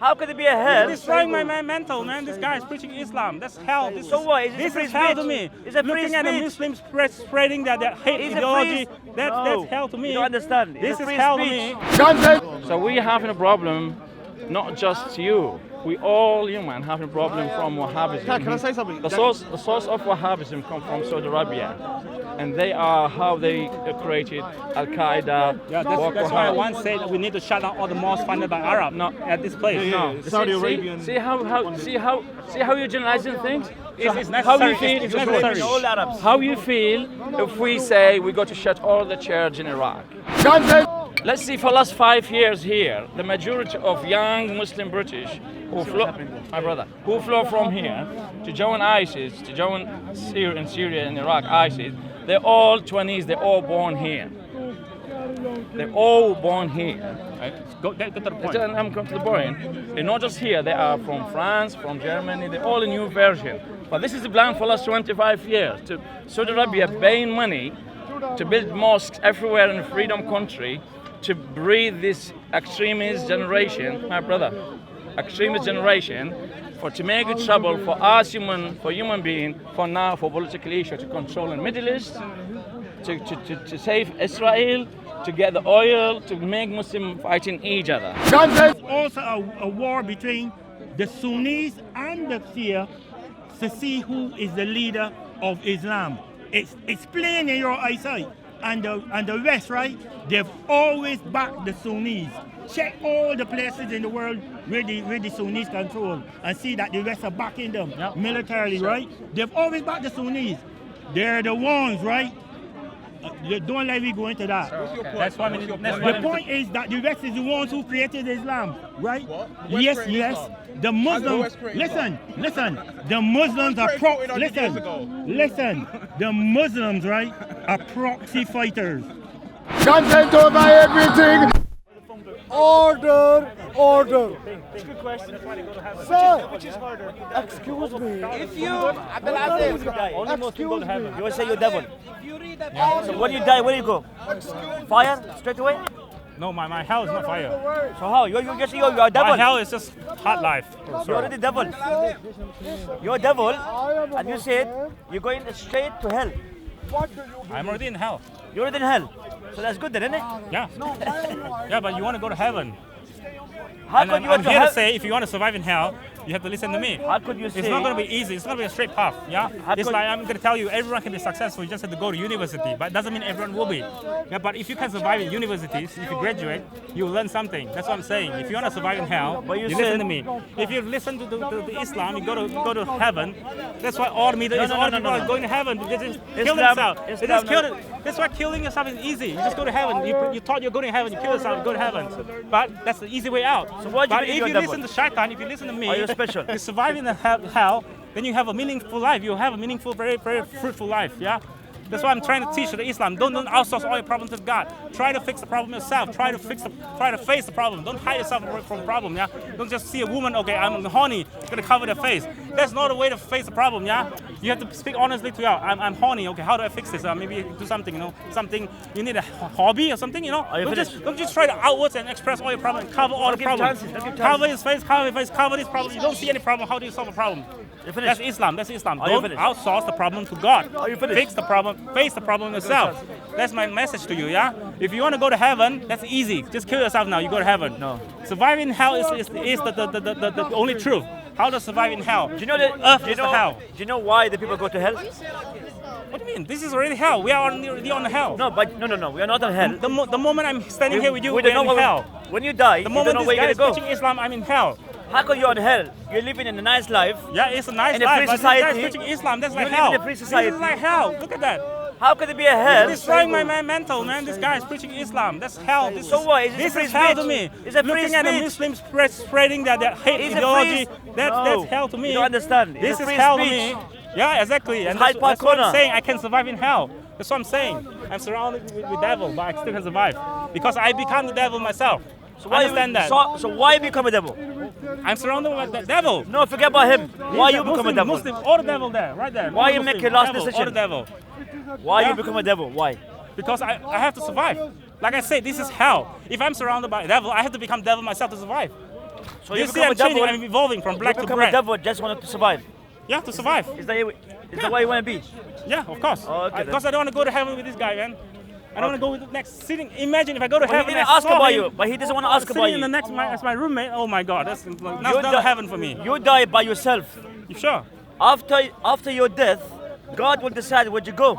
How could it be a hell? It's destroying my mental, man. This guy is preaching Islam. That's hell. So what? This is hell to me. It's a free Looking at the Muslims spreading that hate ideology, that's hell to me. You don't understand. This is hell to me. So we having a problem, not just you. We all human having a problem from Wahhabism. Can I say something? The source of Wahhabism come from Saudi Arabia, and they are how they created Al Qaeda. Yeah, that's why I once said that we need to shut down all the mosques funded by Arab. No, at this place. No, Saudi Arabian. See how you're generalizing things. It's necessary. How you feel? It's necessary. All Arabs. How you feel if we say we got to shut all the church in Iraq? Let's see, for the last 5 years here, the majority of young Muslim British who flew from here to join ISIS, to join Syria and Iraq, ISIS, they're all 20s, they're all born here. They're all born here. Get to the point. I'm coming to the point. They're not just here, they are from France, from Germany, they're all a new version. But this is the plan for the last 25 years. To Saudi Arabia paying money to build mosques everywhere in a freedom country, to breed this extremist generation, my brother, extremist generation, to make it trouble for us human being, for now, for political issue, to control the Middle East, to save Israel, to get the oil, to make Muslims fighting each other. There's also a war between the Sunnis and the Shia to see who is the leader of Islam. It's plain in your eyesight. And the West, right? They've always backed the Sunnis. Check all the places in the world where the Sunnis control and see that the West are backing them militarily, right? They've always backed the Sunnis. They're the ones, right? Don't let me go into that. That's why The point is that the West is the ones who created Islam, right? Yes. The Muslims, listen. The Muslims are listen. The Muslims, right, are proxy fighters. Content over everything. Order. Good question. That's why they go to heaven. Sir, Which is harder? excuse me. If you, Abdulaziz, Only Muslims go to heaven. you will say you're devil. So when you die, where do you go? Fire straight away? No, my hell is not fire. So how? You just say you're a devil. My hell is just hot life. You're already devil. You're a devil, and you said you're going straight to hell. I'm already in hell. You're already in hell. So that's good then, isn't it? Yeah. Yeah, but you want to go to heaven. How And could you I'm want to here to hell? say, if you want to survive in hell, you have to listen to me. How could you say? It's not going to be easy. It's going to be a straight path. Yeah. It's could- like I'm going to tell you, everyone can be successful. You just have to go to university, but it doesn't mean everyone will be. Yeah. But if you can survive in universities, if you graduate, you will learn something. That's what I'm saying. If you want to survive in hell, But you listen said- to me. If you listen to the Islam, you go to heaven. That's why all the Middle East, all the people are going to heaven. They just kill themselves. They just kill it. That's why killing yourself is easy. You just go to heaven. You thought you're going to heaven. You kill yourself. You go to heaven. But that's the easy way out. So why do you But believe if you're you a listen devil? to Shaitan, if you listen to me, Are you special? you survive in the hell, then you have a meaningful life. You have a meaningful, very, very fruitful life. Yeah. That's why I'm trying to teach you the Islam. Don't outsource all your problems to God. Try to fix the problem yourself. Try to face the problem. Don't hide yourself from the problem. Yeah. Don't just see a woman. Okay, I'm horny. Gonna cover their face. That's not a way to face the problem. Yeah. You have to speak honestly to her. I'm horny. Okay, how do I fix this? Maybe do something. You know, something. You need a hobby or something. You know. Don't just try to outwards and express all your problems. Cover all the problems. Cover his face. Cover his face. Cover this problem. You don't see any problem. How do you solve a problem? That's Islam. That's Islam. Are you Don't finished? outsource the problem to God. Are you finished? Fix the problem. Face the problem yourself. That's my message to you. Yeah. If you want to go to heaven, that's easy. Just kill yourself now. You go to heaven. No. Surviving hell is the only truth. How to survive in hell? Do you know that? Earth is the hell. Do you know why the people go to hell? What do you mean? This is already hell. We are already on hell. No, we are not on hell. The moment I'm standing here with you, We we're don't know in hell. When you die, The you don't moment know this where guy you're is gonna go. preaching Islam, I'm in hell. How come you're on hell? You're living in a nice life. Yeah, it's a nice In a life. free But this society, guy is preaching Islam. That's you like live hell. in a free This society. is like hell. Look at that. How could it be a hell? It's destroying my mental, man. This guy is preaching Islam. That's hell. So what? Is it This free is hell speech? to me. It's a free Looking at the speech. Muslims spreading that hate It's a ideology, free- that's No. hell to me. You don't understand. It's This a is free hell speech. to me. Yeah, exactly. And Hyde that's Park what I'm corner. saying. I can survive in hell. That's what I'm saying. I'm surrounded with devil, but I still can survive because I become the devil myself. So Understand that? So why you become a devil? I'm surrounded with the devil. No, forget about him. Why you become a devil? Muslim, all the devil there, right there. Why you Muslim, make a last devil, decision? All the devil. Why Yeah. you become a devil? Why? Because I have to survive. Like I said, this is hell. If I'm surrounded by devil, I have to become devil myself to survive. So You you see, become I'm a devil. changing, I'm evolving from black You to become a red. devil just wanted to survive. Yeah, to survive. Is that why you want to be? Yeah, of course. Oh, okay, Because I don't want to go to heaven with this guy, man. I don't want to go with the next sitting. Imagine if I go to But he heaven didn't and I ask saw about him you. But he doesn't want to ask sitting about in the you. next as my roommate. Oh my God, that's not die- heaven for me. You die by yourself. You sure? After your death, God will decide where you go.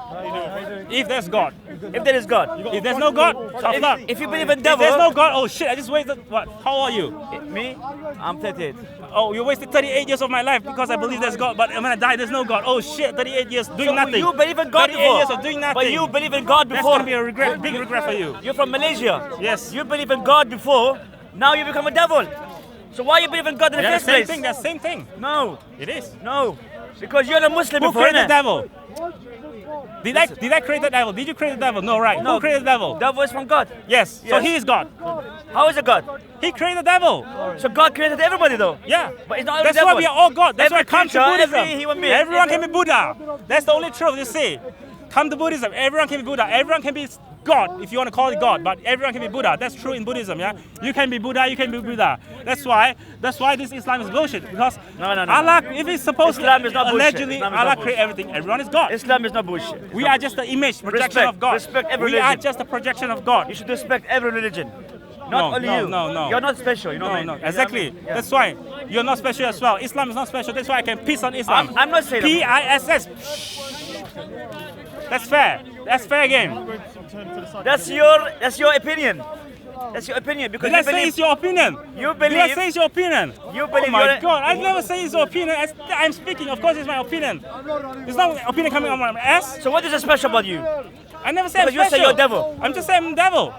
If there's God. If there is God. If there's no God, tough luck. If you believe in If devil, there's no God, oh shit, I just wasted what? How old are you? me, I'm 38. Oh, you wasted 38 years of my life because I believe there's God, but when I die, there's no God. Oh shit, 38 years doing So nothing. you believe in God 38 before. years of doing nothing. But you believe in God That's before. gonna be a regret, big regret for you. You're from Malaysia. Yes. You believe in God before. Now you become a devil. So why you believe in God in the Yeah, first same place? thing. That's same thing. No, It is. no. Because you're a Muslim Who before, created the innit? devil? Did I create the devil? Did you create the devil? No, right. No. Who created the devil? Devil is from God. Yes. So Yes. he is God. How is it God? He created the devil. So God created everybody though. Yeah. But it's not every That's why devil. we are all God. That's Every why come to creature, Buddhism. every human being. Everyone can be Buddha. That's the only truth you see. Come to Buddhism. Everyone can be Buddha. Everyone can be God, if you want to call it God. But everyone can be Buddha. That's true in Buddhism. Yeah. You can be Buddha. You can be Buddha. That's why this Islam is bullshit. Because No. Allah, if it's supposed Islam to is not bullshit. allegedly Islam is not Allah bullshit. create everything. Everyone is God. Islam is not bullshit. We are just the image, projection Respect. of God. Respect every We are religion. just a projection of God. You should respect every religion. Not No, only no, you. no. You're not special. You know what I No, mean? exactly. Yeah. That's why you're not special as well. Islam is not special. That's why I can piss on Islam. I'm not saying that. PISS. That's fair. That's fair game. That's your opinion. That's your opinion because Did I you say believe. it's your opinion? You Did I believe. say it's your opinion? You believe Oh my you're- God! I never say it's your opinion. I'm speaking. Of course, it's my opinion. It's not opinion coming on my ass. So what is so special about you? I never say I'm Because you say special. you're devil. I'm just saying I'm devil.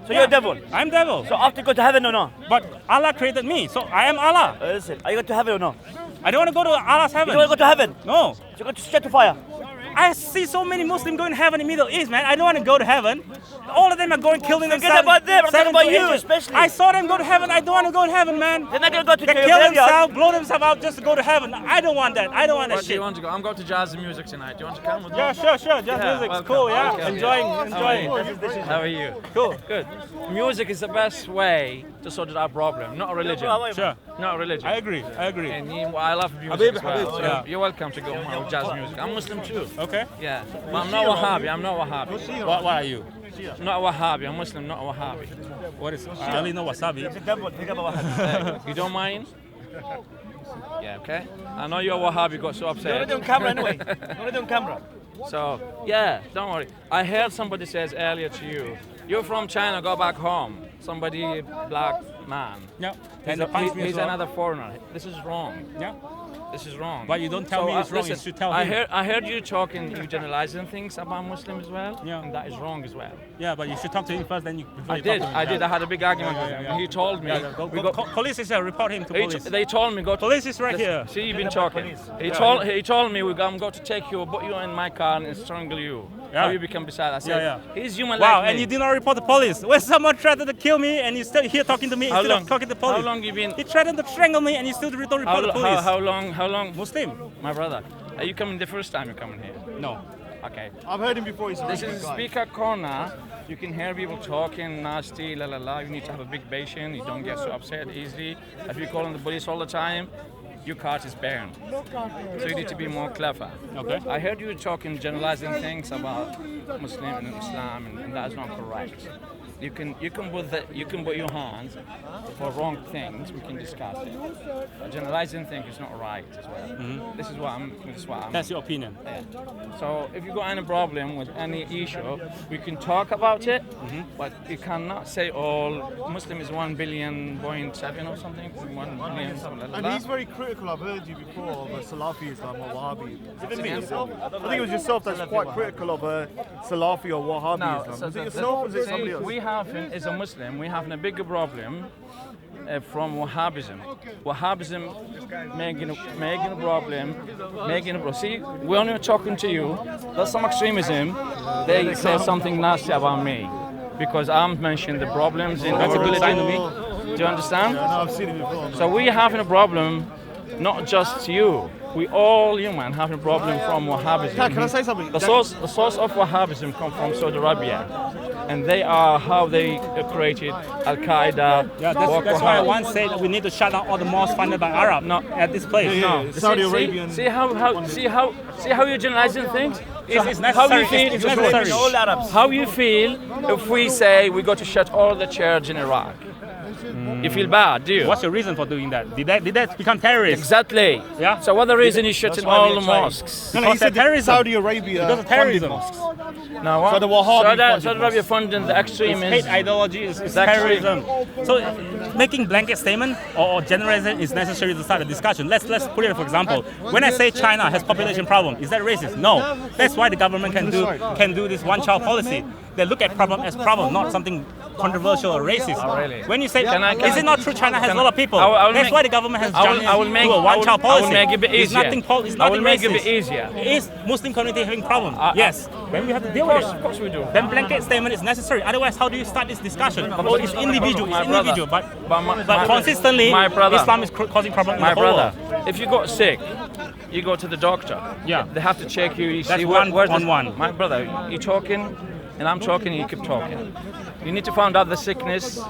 So you're a devil. I'm devil. So after you go to heaven or not? But Allah created me, so I am Allah. Listen, are you going to heaven or not? I don't want to go to Allah's You heaven. don't want to go to heaven. No. So you go to straight to fire. I see so many Muslims going to heaven in the Middle East, man. I don't want to go to heaven. All of them are going killing Forget themselves. about them. I'm talking 7 about to you 8 years. especially. I saw them go to heaven. I don't want to go to heaven, man. They're not going to go to They your kill graveyard. themselves, blow themselves out just to go to heaven. I don't want that. I don't want that Where do you shit. want to go? I'm going to jazz and music tonight. Do you want to come with me? Yeah, sure. Just Yeah, music's welcome. cool, yeah. Welcome. Enjoying. How are you? Cool. Good. Music is the best way to sort out problem, not a religion. Sure. Not a religion. I agree. And I love music as well. So Yeah. you're welcome to go home with jazz music. I'm Muslim too. Okay. Yeah. But I'm not Wahhabi. I'm not Wahhabi. What are you? Not Wahhabi. I'm Muslim, not Wahhabi. What is? I only know wasabi. Devil, think about what You don't mind? Yeah, okay. I know you're Wahhabi, got so You're upset. already on camera anyway. You're already on camera. So, yeah, don't worry. I heard somebody says earlier to you, you're from China, go back home. Somebody, black man. Yeah. He's, And punch me he's as well. another foreigner. This is wrong. Yeah. This is wrong. But you don't tell me it's wrong, you should tell him. I heard you talking, you generalizing things about Muslims as well. Yeah. And that is wrong as well. Yeah, but you should talk to him first, then you. before I you talk did. to him. I did. I had a big argument Yeah, with yeah, him. yeah. He told me. Yeah, police is here. Report him to police. They told me go to Police is right here. See, you've been talking. He told me I'm going to take you, put you in my car and strangle you. Yeah. How you become beside? I said, Yeah. he's human Wow, like me. and you did not report the police. When someone threatened to kill me and you still here talking to me How instead long? of talking to the police. How long you been? He threatened to strangle me and you still don't report the police. How long? Muslim? My brother, are you coming the first time you're coming here? No. Okay. I've heard him before. He's a This really is good guy. speaker corner. You can hear people talking nasty, la la la. You need to have a big patience. You don't get so upset easily. If you're calling the police all the time, your card is burned. So you need to be more clever. Okay. I heard you talking, generalizing things about Muslim and Islam, and that is not correct. You can put your hands for wrong things. We can discuss it. A generalizing thing is not right as well. This is what I'm. That's your opinion. Yeah. So if you got any problem with any issue, we can talk about it, but you cannot say all Muslim is 1 billion point 7 or something, 1 billion something like And that. he's very critical, I've heard you before, of Salafi Islam or Wahhabi. Is it me? I think it was yourself that's quite critical of Salafi or Wahhabi Islam. Was it yourself or was it somebody else? We have, as a Muslim, we have a bigger problem from Wahhabism. Wahhabism making a problem. See, when we're talking to you, there's some extremism. They say something nasty about me because I'm mentioning the problems in That's a our good sign religion. to me. Do you understand? No, I've seen it before. So we're having a problem, not just you. We all human have a problem from Wahhabism. Can I say something? The source of Wahhabism comes from Saudi Arabia, and they are how they created Al Qaeda. Yeah, that's why I once said we need to shut down all the mosques funded by Arab. No. At this place. No. Saudi Arabian. See how you're generalizing things. It's necessary. How you feel? It's necessary. All Arabs. How you feel if we say we got to shut all the churches in Iraq? You feel bad, do you? What's your reason for doing that? Did that become terrorists? Exactly. Yeah. So what's the reason you shutting why all we the are trying. mosques? No, he Because said they're terrorism. Saudi Arabia Because of terrorism. funded mosques. Now what? So the Wahhabi Saudi Arabia funding the extremists. Hate ideology is Exactly. terrorism. So making blanket statement or generalization is necessary to start a discussion. Let's put it for example. When I say China has population problem, is that racist? No. That's why the government can do this one-child policy. They look at problem as problem, not something controversial or racist. Oh, really? When you say, Can is it not true China has a lot of people? I will That's make- why the government has I will do make a one-child policy. I will make it a bit It's easier. nothing. It's I nothing will make it a bit racist. easier. It is Muslim community having problem. Yes. Then we have to deal with it. Of course we do. Then blanket statement is necessary. Otherwise, how do you start this discussion? Oh, it's individual. My It's brother. individual. But But consistently, my brother. Islam is causing problem in My the whole brother, world. if you got sick, you go to the doctor. Yeah. They have to check you. You That's see one on the- one. My brother, you talking, and I'm talking, you keep talking. You need to find out the sickness,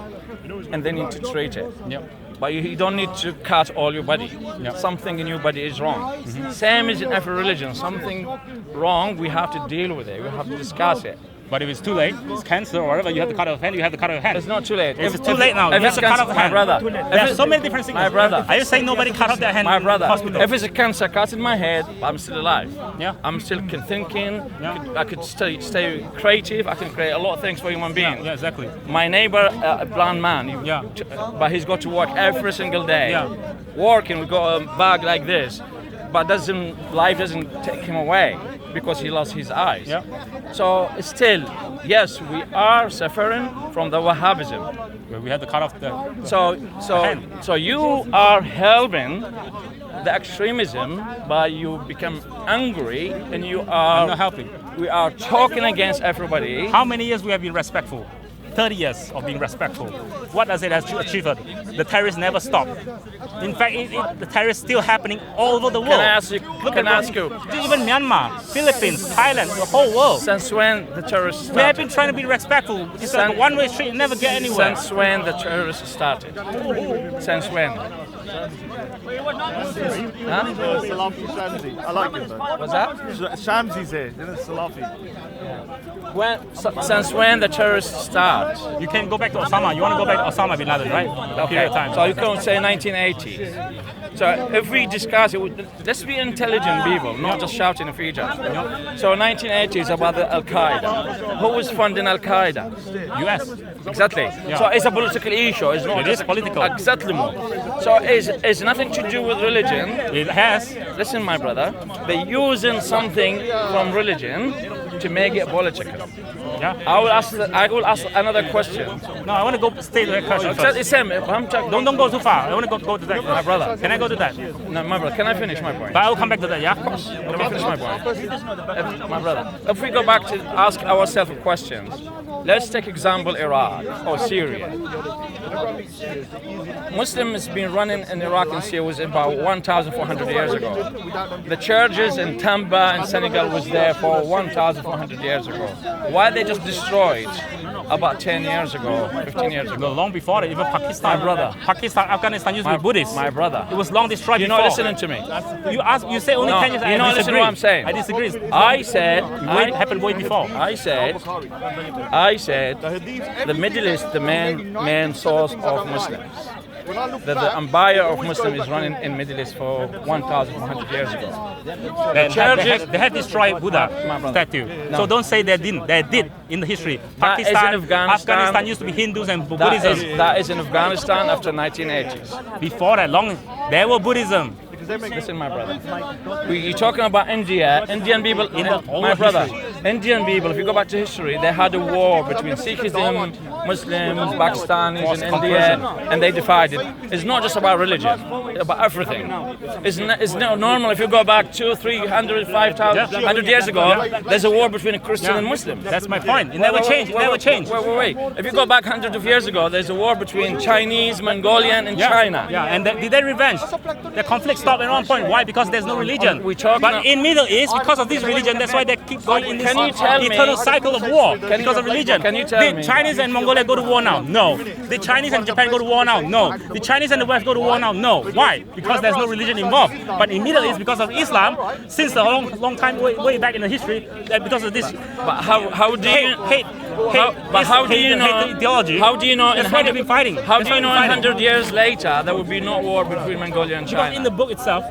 and then you need to treat it. Yep. But you don't need to cut all your body. Yep. Something in your body is wrong. Same as in every religion. Something wrong, we have to deal with it. We have to discuss it. But if it's too late, it's cancer or whatever, you have to cut off hand, you have to cut off hand. It's not too late. If it's too late now, if you it's have to cut cancer, off my hand. brother. There's so many different sicknesses. My brother. Are you saying nobody cut off their hand My in brother, hospital? if it's a cancer cut in my head, I'm still alive. Yeah. I'm still thinking. Yeah. I could stay creative. I can create a lot of things for human beings. Yeah, exactly. My neighbor, a blind man, Yeah. but he's got to work every single day. Yeah. Working, we got a bag like this, but life doesn't take him away because he lost his eyes. Yeah. So still, yes, we are suffering from the Wahhabism. Where we have to cut off the. hand. So you are helping the extremism by you become angry and you I'm are not helping. we are talking against everybody. How many years we have been respectful? 30 years of being respectful. What does it achieve? The terrorists never stop. In fact, the terrorists still happening all over the world. Can I ask you? Look Can at I ask you? Even Myanmar, Philippines, Thailand, the whole world. Since when the terrorists We have started? been trying to be respectful. It's like a one-way street, never get anywhere. Since when the terrorists started? Since when? Huh? Salafi Shamsi. I like it though. What's that? Shamsi's here, isn't it? Salafi. Since when the terrorists start? You can go back to Osama. You want to go back to Osama bin Laden, right? Period of time. So you can say 1980s. So if we discuss it, let's be intelligent people, not just shouting in each other. So 1980s about the Al Qaeda. Who was funding Al Qaeda? U.S. Exactly. So it's a political issue. It's not It just is political. Exactly. So it's nothing to do with religion. It has. Listen, my brother, they're using something from religion to make it political. Yeah. I will ask another question. No, I want to go stay to that question first. It's him. I'm talking. Don't go too far. I want to go to that. My brother. Can I go to that? No, my brother. Can I finish my point? But I will come back to that. Yeah. Let me finish my point. My brother, if we go back to ask ourselves questions, let's take example Iraq or Syria. Muslims has been running in Iraq and Syria was about 1,400 years ago. The churches in Tamba and Senegal was there for 1,400 years ago. Why they just destroyed about 10 years ago, 15 years ago? No, long before that, even Pakistan. My brother. Pakistan, Afghanistan used to be Buddhist. My brother. It was long destroyed. You're before. not listening to me. You say only No, 10 years. you're not listening to what I'm saying. I disagree. I said, It happened way before. I said, the Middle East, the main source of Muslims. That the empire of Muslims is running in Middle East for 1,100 years ago. Then churches- they had destroyed Buddha My brother. statue. No. So don't say they didn't. They did in the history. That is in Pakistan, Afghanistan. used to be Hindus and Buddhism. That is in Afghanistan after 1980s. Before that, there were Buddhism. Listen, my brother. You're talking about India, Indian people. In the whole My brother, history. Indian people, if you go back to history, they had a war between Sikhism, Muslims, Pakistanis in India, and they divided. It's not just about religion, it's about everything. It's not normal if you go back 200, 300, 5,000, 100 years ago, there's a war between a Christian and Muslim. That's my point. It never changed. It never changed. Wait. If you go back hundreds of years ago, there's a war between Chinese, Mongolian, and China. Yeah, and did they revenge? The conflict stopped at one point. Why? Because there's no religion. But in Middle East, because of this religion, that's why they keep going in this eternal cycle of war because of religion. Can you tell me? Did Chinese and Mongolia go to war now? No. Did Chinese and Japan go to war now? No. Did Chinese and the West go to war now? No. Why? Because there's no religion involved. But in Middle East, because of Islam, since a long time way back in the history, because of this. But how do you hate the ideology? How do you know? That's why they've been fighting. How do you know 100 years later there will be no war between Mongolia and China? Because in the book itself.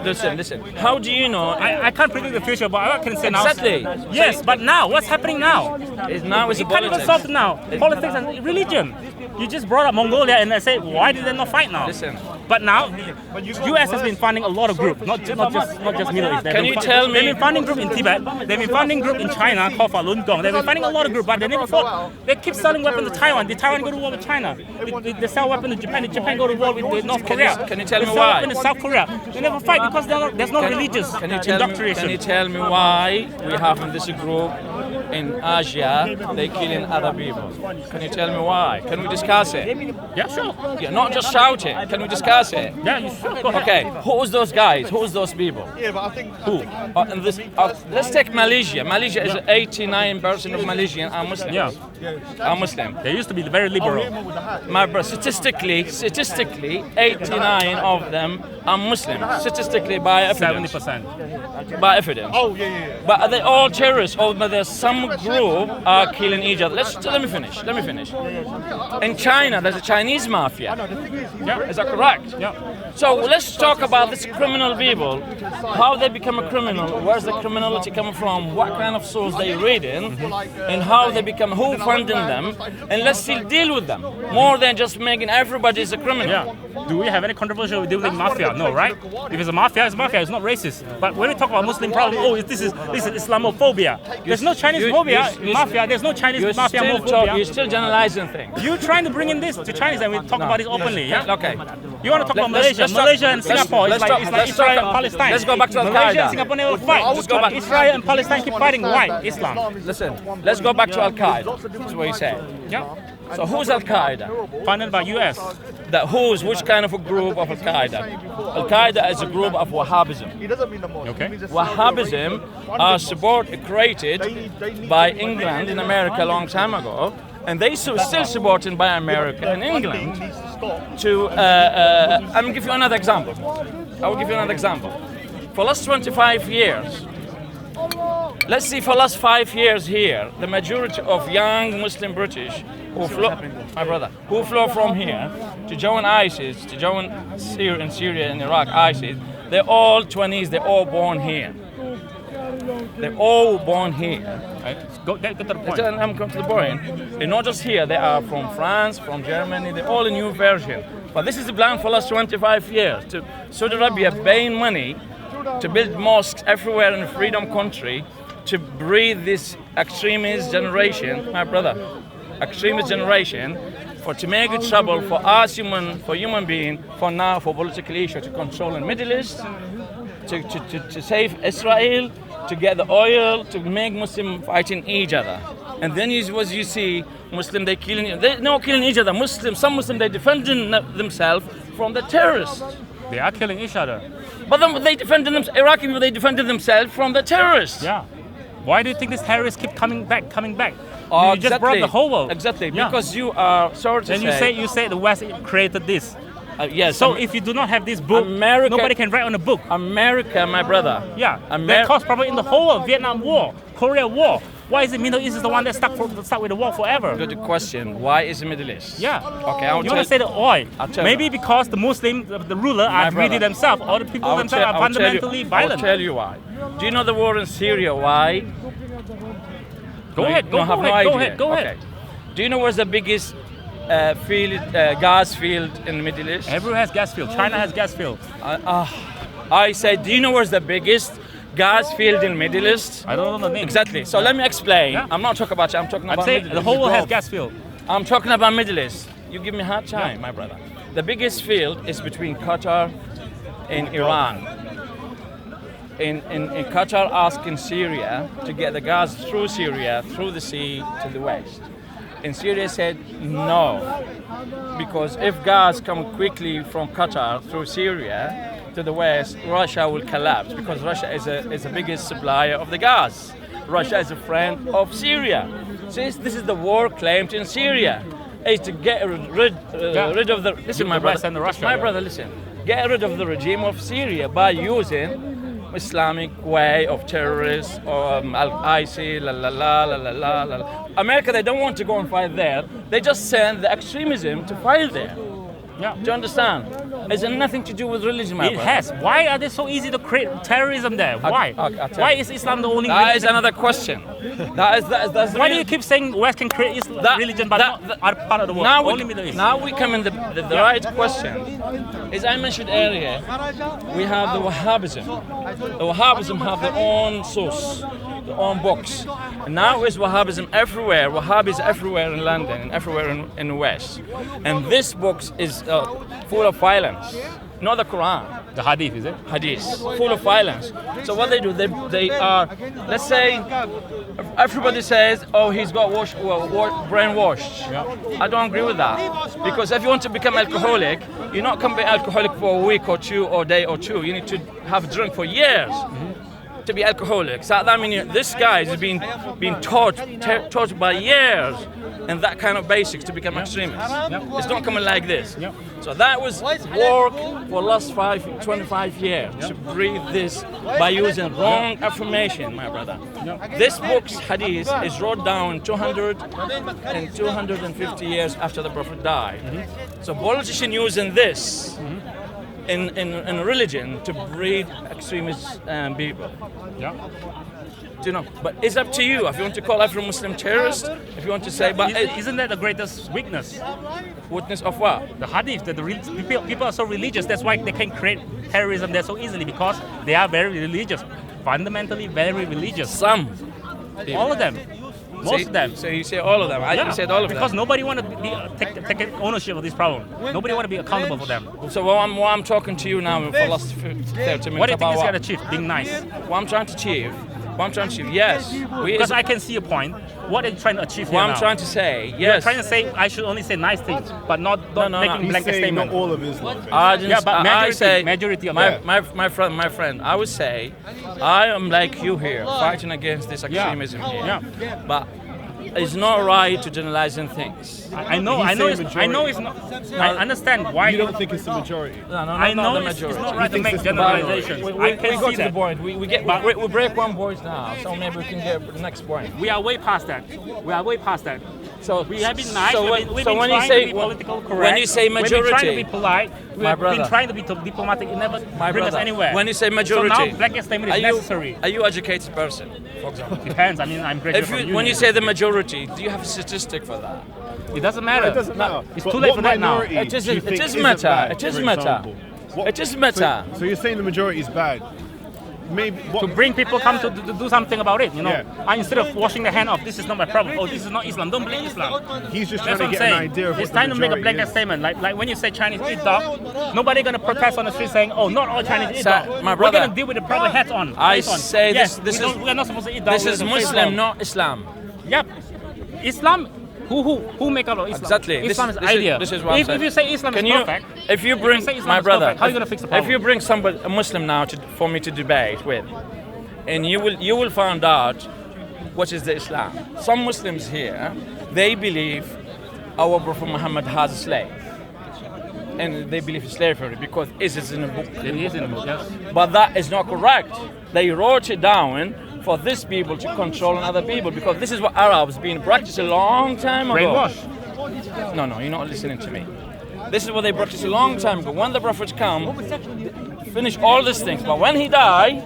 Listen. How do you know? I can't predict the future, but I can say exactly. now. Yes, but now, what's happening now? It's you can't even solve it now. Politics and religion. You just brought up Mongolia and I say, why did they not fight now? Listen. But now, US has been funding a lot of groups, not just Middle East. Can you tell me? They've been funding group in Tibet. They've been funding group in China called Falun Gong. They've been funding a lot of groups, but they never fought. They keep selling weapons to Taiwan. Did Taiwan go to war with China? They sell weapons to Japan. Did Japan go to war with North Korea? Can you tell me they why? sell weapons to South Korea. They never fight because there's no religious indoctrination. Can you tell me why we have in this group in Asia they killing other people? Can you tell me why? Can we discuss it? Yeah, sure. Yeah, not just shout it. Can we discuss it? Yeah, you sure. Go ahead. Okay, who's those guys? Who's those people? Yeah, but I think Who? Let's take Malaysia. Malaysia is 89% of Malaysians are Muslims. Yeah. Are Muslim. They used to be very liberal. My brother, statistically, 89 of them are Muslims. Statistically, by evidence. 70%. By evidence. Oh yeah. But are they all terrorists? Or but there's some group are killing each other? Let me finish. In China, there's a Chinese mafia. Yeah. Is that correct? Yeah. So let's talk about these criminal people, how they become a criminal, where's the criminality coming from, what kind of source they read in, and how they become, who funding them, and let's still deal with them, more than just making everybody a criminal. Yeah. Do we have any controversy with dealing with mafia? No, right? If it's a mafia, it's mafia. It's not racist. But when we talk about Muslim problem, this is Islamophobia. There's no Chinese mafia. There's no Chinese mafia homophobia. You're still generalizing things. You're trying to bring in this to Chinese and we talk about this openly, yeah? Okay. You want to talk about Malaysia? Malaysia and Singapore. It's like Israel and Palestine. Let's go back to Al-Qaeda. Malaysia and Singapore never fight. Let's go back. Israel and Palestine keep fighting. Why? Islam. Listen, let's go back to Al-Qaeda. That's what you said. Yeah. So who's Al-Qaeda? Funded by US. Which kind of a group of Al-Qaeda? Al-Qaeda is a group of Wahhabism. He doesn't mean the most. Okay. Wahhabism are created by England in America a long time ago, and they still supported by America and England. I'm gonna give you another example. I will give you another example. For the last 25 years, let's see, for the last 5 years here, the majority of young Muslim British who flew from here to join ISIS, to join Syria and Iraq ISIS, they're all 20s, they're all born here. They're all born here. Get to the point. I'm coming to the point. And not just here, they are from France, from Germany, they're all a new version. But this is the plan for the last 25 years. To Saudi Arabia paying money to build mosques everywhere in a freedom country to breed this extremist generation, my brother, extremist generation, to make it trouble for us human being, for political issue, to control the Middle East, to save Israel, to get the oil, to make Muslims fighting each other. And then you see Muslims, they're not killing each other. Some Muslims, they're defending themselves from the terrorists. They are killing each other. But then Iraqi people, they defended themselves from the terrorists. Yeah. Why do you think these terrorists keep coming back? You just brought up the whole world. Exactly, because you are, sorry to say... And you say the West created this. Yes. So if you do not have this book, nobody can write on a book. America, my brother. Yeah. That caused problem in the whole world. Vietnam War, Korea War. Why is the Middle East the one that stuck with the war forever? Good question. Why is the Middle East? Yeah. Okay, you want to say the oil? Maybe because the Muslim, the ruler, are greedy themselves. All the people themselves are fundamentally violent. I'll tell you why. Do you know the war in Syria? Why? Go ahead. Go ahead. Okay. Do you know where's the biggest gas field in the Middle East? Everyone has gas field. China has gas field. I said, do you know where's the biggest gas field in Middle East? I don't know the name. Exactly. So let me explain. Yeah. I'm not talking about you. I'm talking I'm about saying Middle the East. whole world has gas field. I'm talking about Middle East. You give me a hard time, my brother. The biggest field is between Qatar and Iran. In Qatar asking Syria to get the gas through Syria, through the sea to the west. And Syria said no, because if gas comes quickly from Qatar through Syria to the west, Russia will collapse, because Russia is the biggest supplier of the gas. Russia is a friend of Syria. Since this is the war claimed in Syria, is to get rid of the. Listen, my brother. And the Russia, my brother, listen. Get rid of the regime of Syria by using Islamic way of terrorists or ISIL, America, they don't want to go and fight there. They just send the extremism to fight there. Yeah. Do you understand? It has nothing to do with religion, my It brother. has. Why are they so easy to create terrorism there? Why? I'll tell Why you. is Islam the only That religion? is another question. That's the Why do real- you keep saying West can create religion but not other part of the world? Now Only Middle East. now we come in the right question. As I mentioned earlier, we have the Wahhabism. The Wahhabism have their own source, their own books. And now is Wahhabism everywhere. Wahhabis everywhere in London and everywhere in the West. And this book is full of violence. Not the Quran. The Hadith, is it? Hadith, full of violence. So what they do, they are, let's say, everybody says, oh, he's got brainwashed. Yeah. I don't agree with that. Because if you want to become alcoholic, you're not going to be alcoholic for a week or two or day or two. You need to have a drink for years to be alcoholic. So that means this guy is being taught by years and that kind of basics to become extremist. It's not coming like this. So that was work for the last 25 years to breed this by using wrong affirmation, my brother. This book's hadith is wrote down 200 and 250 years after the Prophet died. So politicians using this in religion to breed extremist people. Yeah. Do you know? But it's up to you. If you want to call every Muslim terrorist, if you want to say, but Isn't that the greatest weakness? witness of what? The Hadith, that people are so religious, that's why they can create terrorism there so easily, because they are very religious, fundamentally very religious. Some. All of them. Most of them. So you say all of them. You said all of them. Because nobody want to take ownership of this problem. Nobody want to be accountable for them. So what I'm talking to you now for the last 30 minutes What do you think about is going to achieve? Being nice. what I'm trying to achieve. Yes. Because I can see your point. What are you trying to achieve here What I'm now? trying to say, You're yes. trying to say I should only say nice things, but not No. making He's blanket saying statement. not all of Islam. I didn't, Yeah, but I say, majority of them. my friend, I would say, I am like you here, fighting against this extremism here. Yeah. But it's not right to generalizing things. I know He's saying it's not. I understand why You don't think it's the majority? No, I not know the it's majority. not right to thinks make it's the minority. generalizations. We I can go see to the that. point. We break one point now, so maybe we can get the next point. We are way past that. So We have been nice. So we've been when you trying say to be political correct. when you say we've been trying to majority, be polite. We My have been brother. trying to be diplomatic. It never my bring us brother, anywhere. when you say majority, so now blanket statement is necessary. Are you an educated person, for example? Depends. I mean, I'm graduate from When uni. you say the majority, do you have a statistic for that? it doesn't matter. It doesn't matter. It's But too late what for that now. minority It do you isn't. think It is isn't matter. bad, It is for matter. example? It is matter. So you're saying the majority is bad? Maybe To bring people come to do something about it, you know. Yeah. Instead of washing their hand off, this is not my problem. Oh, this is not Islam. Don't believe Islam. he's just That's trying what to I'm get an saying. idea of It's what time the to make a majority blanket is. statement. Like when you say Chinese eat dog, nobody gonna protest on the street saying, "Oh, not all Chinese eat Sir, dog." my We're brother, gonna deal with the problem head on. I face on. say yes, this we're not supposed to eat dog. This we're is gonna face Muslim, dog. not Islam. Yep. Islam. Who make up of Islam? Exactly. Islam is This idea. this is what I'm if saying. you say Islam Can is you, perfect, if you bring say Islam my is brother, perfect, how are you gonna fix the problem? If you bring somebody, a Muslim now, for me to debate with, and you will find out what is the Islam. Some Muslims here, they believe our Prophet Muhammad has a slave, and they believe in slavery because it is in a book. It is in the book, yes. But that is not correct. They wrote it down for these people to control other people, because this is what Arabs been practicing a long time ago. Brainwash. No, you're not listening to me. This is what they practiced a long time ago. When the Prophet come, finish all these things. But when he died,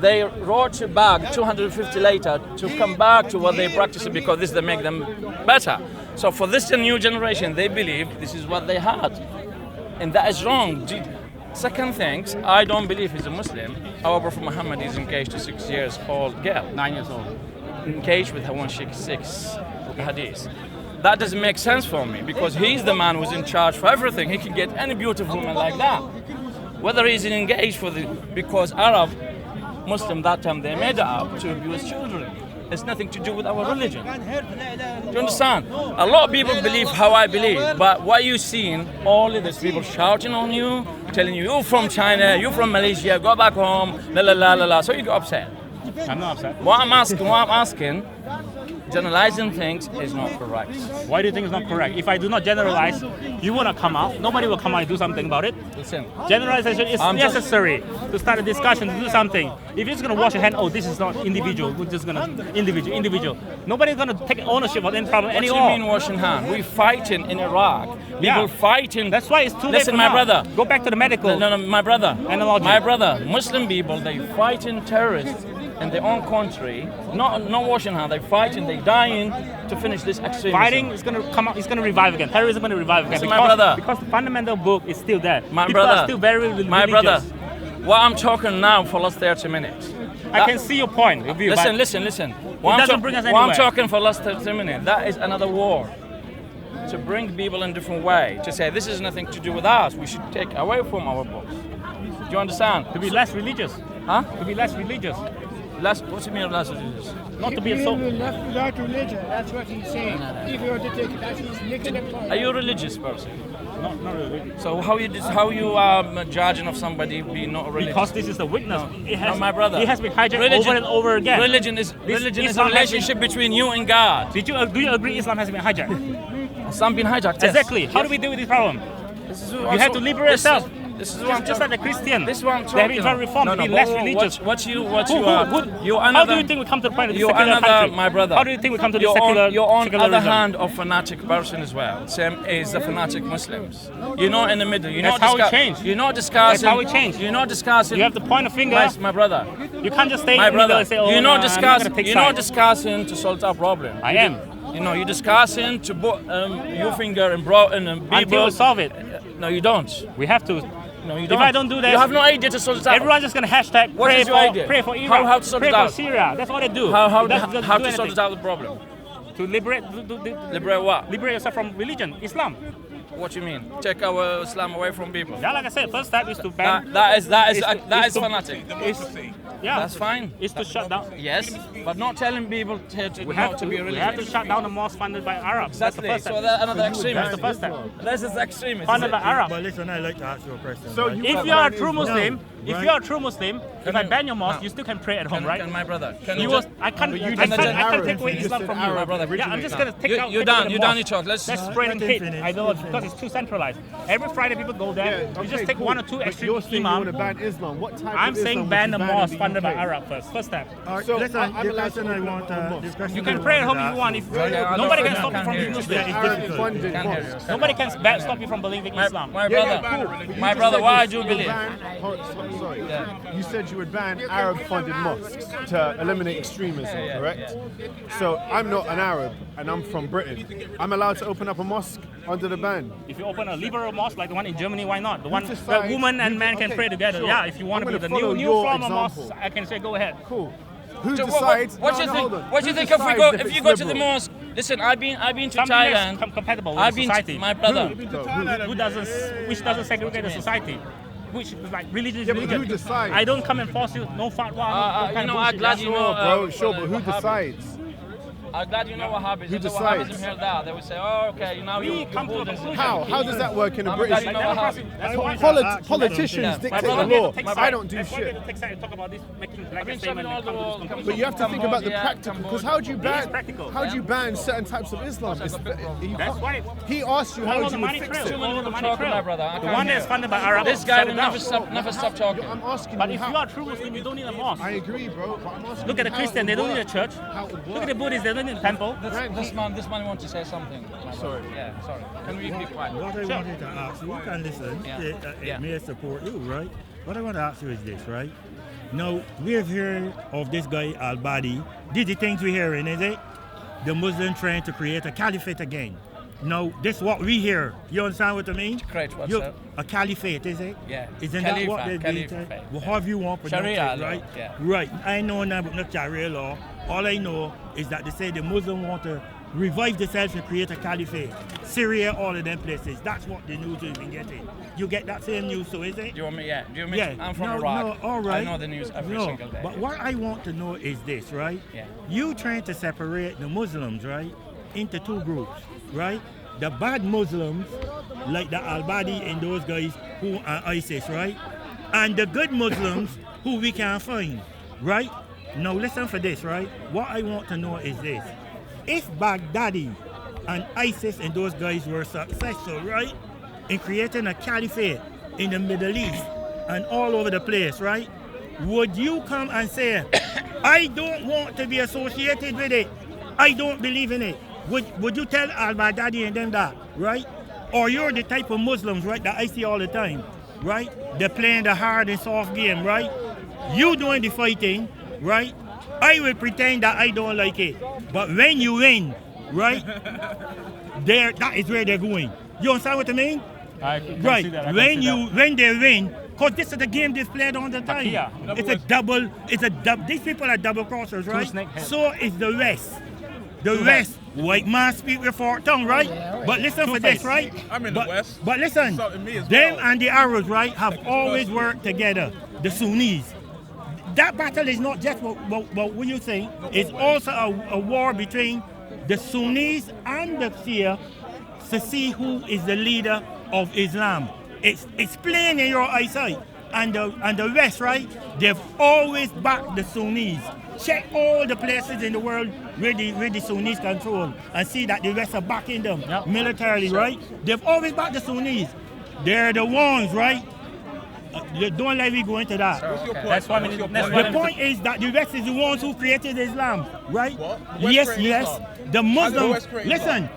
they wrote it back 250 later to come back to what they practiced, because this they make them better. So for this new generation, they believe this is what they had, and that is wrong. Second thing, I don't believe he's a Muslim. Our Prophet Muhammad is engaged to 6 years old girl. 9 years old. Engaged with her when she's 6. Hadith. That doesn't make sense for me because he's the man who's in charge for everything. He can get any beautiful woman like that. Whether he's engaged because Arab Muslim that time they made it up to abuse children. It's nothing to do with our religion. Do you understand? A lot of people believe how I believe, but what you seeing, all of these people shouting on you, telling you, you're from China, you're from Malaysia, go back home, la la la la la. So you get upset. I'm not upset. What I'm asking, generalizing things is not correct. Why do you think it's not correct? If I do not generalize, you want to come out. Nobody will come out and do something about it. Listen, Generalization is necessary to start a discussion, to do something. If you're just going to wash your hand, oh, this is not individual. We're just going to individual. Nobody's going to take ownership of any problem anymore. What do you mean washing hand? We're fighting in Iraq. People fighting. That's why it's too late. Listen, my brother. Go back to the medical. No, my brother. Analogy. My brother. Muslim people, they fighting terrorists in their own country. Not washing hands. They fighting. They dying to finish this extremism. Fighting is going to come out. It's going to revive again. Terrorism is going to revive again. Listen, my brother. Because the fundamental book is still there. My People brother. are still very religious. My brother. What I'm talking now for the last 30 minutes. I can see your point of view. Listen. What doesn't bring us what I'm anywhere. talking for the last 30 minutes, that is another war. To bring people in a different way. To say this is nothing to do with us. We should take away from our books. Do you understand? To be less religious. Huh? To be less religious. What do you mean less religious? Not to be so. Without religion, that's what he's saying. If you were to take it, that's he's making a point. Are you a religious person? Not really. So how you judging of somebody being not religious? Because this is the weakness. No, my brother. It has been hijacked over and over again. Religion is a Islam relationship between you and God. Do you agree Islam has been hijacked? Some been hijacked. Yes. Exactly. How do we deal with this problem? You have to liberate yourself. This is what I'm just like the Christian. This is what I'm talking They have been trying to reform to be less religious. How do you think we come to the point of this secular country? My brother. How do you think we come to this secular? You're on the other secularism? hand of fanatic person as well. Same as the fanatic Muslims. You're not in the middle. That's how we change. You're not discussing. That's how we change. You're not discussing. You have to point a finger. My brother. You can't just stay My in the middle brother. and say, oh, You're not discussing. I'm You're not discussing to solve our problem. I am. You know, you're discussing to put your finger and people. Until we solve it. No, you don't. We have to. No, you don't. If I don't do that, you have no idea to sort it out. Everyone's just gonna hashtag What pray is your idea? Pray for Iraq, How to sort pray it out? for Syria. That's all they do. How Doesn't to do sort anything. out the problem? To liberate Liberate what? liberate yourself from religion, Islam. What do you mean? Take our Islam away from people? Yeah, like I said, first step is to ban. That is to- fanatic. Yeah, That's fine. It's to shut down. Yes, but not telling people to We not have to be we religious. have to shut down the mosques funded by Arabs. That's the Exactly. first step. So that's another extremist. That's the first step. This is extremist. Funded by Arabs. But listen, I'd like to ask you a question. So right? you- If you are a true Muslim, right? if you are a true Muslim, if I ban your mosque, no. you still can pray at home, right? Can my brother? Can You you was, I can't, But you I just can't, said I can't Arab. take away You just Islam said from Arab. you. brother, Yeah, I'm just gonna take out. You're take away done. the You're done. mosque. Your talk. Let's. That's No, spreading let him hate, finish, ideology, let him because it's too centralized. Every Friday people go there, you just take cool. one or two But extreme you're saying you want to imam. ban Islam. What type I'm of saying Islam ban would the you ban in mosque funded by UK? Arab first. First step. All right, So, listen, I'm the allowed question to I open want up a mosque. discussion You I can pray at wanted home to if you want. ask If Yeah, nobody I can know, stop you I from can't being hear Muslim. Yeah, it's Arab difficult. funded Can't hear you. mosques. Nobody can stop you from believing Islam. My Yeah, brother. cool. But you My just brother. said Why you do you would believe? Sorry. You said you would ban Arab-funded mosques to eliminate extremism, correct? So I'm not an Arab and I'm from Britain. I'm allowed to open up a mosque under the ban. If you open a liberal mosque like the one in Germany, why not? The one decides- that woman and you- man can okay, pray together. sure. Yeah, if you want I'm to be gonna the follow new your form of mosque, example. I can say go ahead. Cool. Who So decides? What do you No, think? hold on. What do you Who think if we decides go? if If you it's go to the liberal? mosque, listen. I've been to Something that's Thailand. compatible with I've the been society. my brother. Who doesn't, which doesn't segregate the society. Which is like religion is Yeah, but who religion. decides? I don't come and force you. No fatwa. no You kind know, of I'm bullshit. glad you know. Bro, sure, but who Wahhabism. decides? I'm glad you know Wahhabism. Who The decides? Wahhabism hear that. They would say, oh, okay, now We you come to a hold this. conclusion. How does that work in a I'm British? glad you know Democracy. Wahhabism. That's why Politicians Yeah. dictate My the brother law. takes I side. don't do That's why shit. they take side and talk about this, making like I've a been statement traveling and all come to the this world. conclusion. But you have to think about the Cambodia, practical, because how do you ban? practical. How do you ban certain types of Islam? That's a bit wrong. That's why. He asked you Follow how the you would money fix trail. it. Follow the Talking, money trail. my brother. I The can't one hear. that's funded by Arabs. This guy shut will it down. never stop talking. I'm asking But you if how. you are a true Muslim, you don't need a mosque. I agree, bro. But I'm asking Look at the you how Christian, it they don't would need a church. work. How it would Look at the work. Buddhists, they don't need a temple. This man wants to say something. my brother. Yeah, sorry. Can we be quiet? What I wanted to ask you, you can listen, Yeah. it may support you, right? What I want to ask you is this, right? Now, we've heard of this guy, Al-Badi. These are the things we're hearing, is it? The Muslim trying to create a caliphate again. No, this is what we hear. You understand what I mean? create what, You- sir? a caliphate, is it? Yeah. Isn't that what they Caliphate, did? Caliphate, Well, yeah. however you want to pronounce Sharia it, law, right? yeah. Right. I know nothing about Sharia law. All I know is that they say the Muslims want to revive themselves and create a caliphate. Syria, all of them places. That's what the news we've been getting. You get that same news, so is it? Do you want me? Yeah. Do you want me? Yeah. I'm from no, Iraq. No, all right. I know the news every no, single day. But what I want to know is this, right? Yeah. You trying to separate the Muslims, right, into two groups, right? The bad Muslims, like the Al-Badi and those guys who are ISIS, right? And the good Muslims who we can find, right? Now listen for this, right? What I want to know is this. If Baghdadi and ISIS and those guys were successful, right, in creating a caliphate in the Middle East and all over the place, right? Would you come and say, I don't want to be associated with it. I don't believe in it. Would you tell al-Baghdadi and them that, right? Or you're the type of Muslims, right, that I see all the time, right? They're playing the hard and soft game, right? You doing the fighting, right? I will pretend that I don't like it. But when you win, right, that is where they're going. You understand what I mean? I can Right. see that. I can When see you that. when they win, because this is the game they've played all the time. Yeah. It's a double. These people are double crossers, right? snakeheads. So is the West. The West, white man speak with forked tongue, right? But listen for this, right? I'm in the But- West. But listen, Insulting me as them well. and the Arabs, right, have always worked together. The Sunnis. That battle is not just what you think. It's also a war between the Sunnis and the Shia to see who is the leader of Islam. It's plain in your eyesight. And the West, right? They've always backed the Sunnis. Check all the places in the world where the Sunnis control and see that the West are backing them militarily, right? They've always backed the Sunnis. They're the ones, right? Don't let me go into that. That's why we need. That's The why point is that the West is the ones who created Islam, right? What? West Yes, created yes. Islam. The How did the Muslims, West create listen.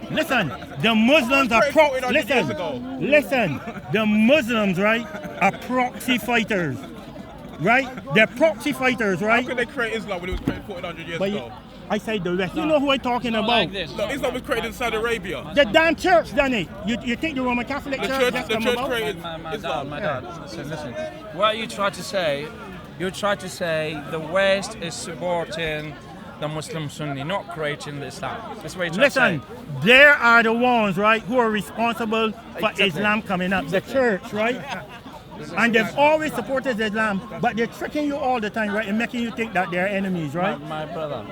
The Muslims are created 1400 years ago. listen. The Muslims, right, are proxy fighters, right? They're proxy fighters, How right? could they create Islam when it was created 1400 years But ago? I say the West. You know who I'm talking about? Like this. No, Islam was created in Saudi Arabia. The damn church done it. You think the Roman Catholic The Church church, just the come church about? created My Islam. dad. Listen. What you try to say, the West is supporting the Muslim Sunni, not creating the Islam. That's what you try to say. Listen, there are the ones, right, who are responsible for Exactly. Islam coming up. The church, right? And they've always supported Islam, but they're tricking you all the time, right, and making you think that they're enemies, right? My brother.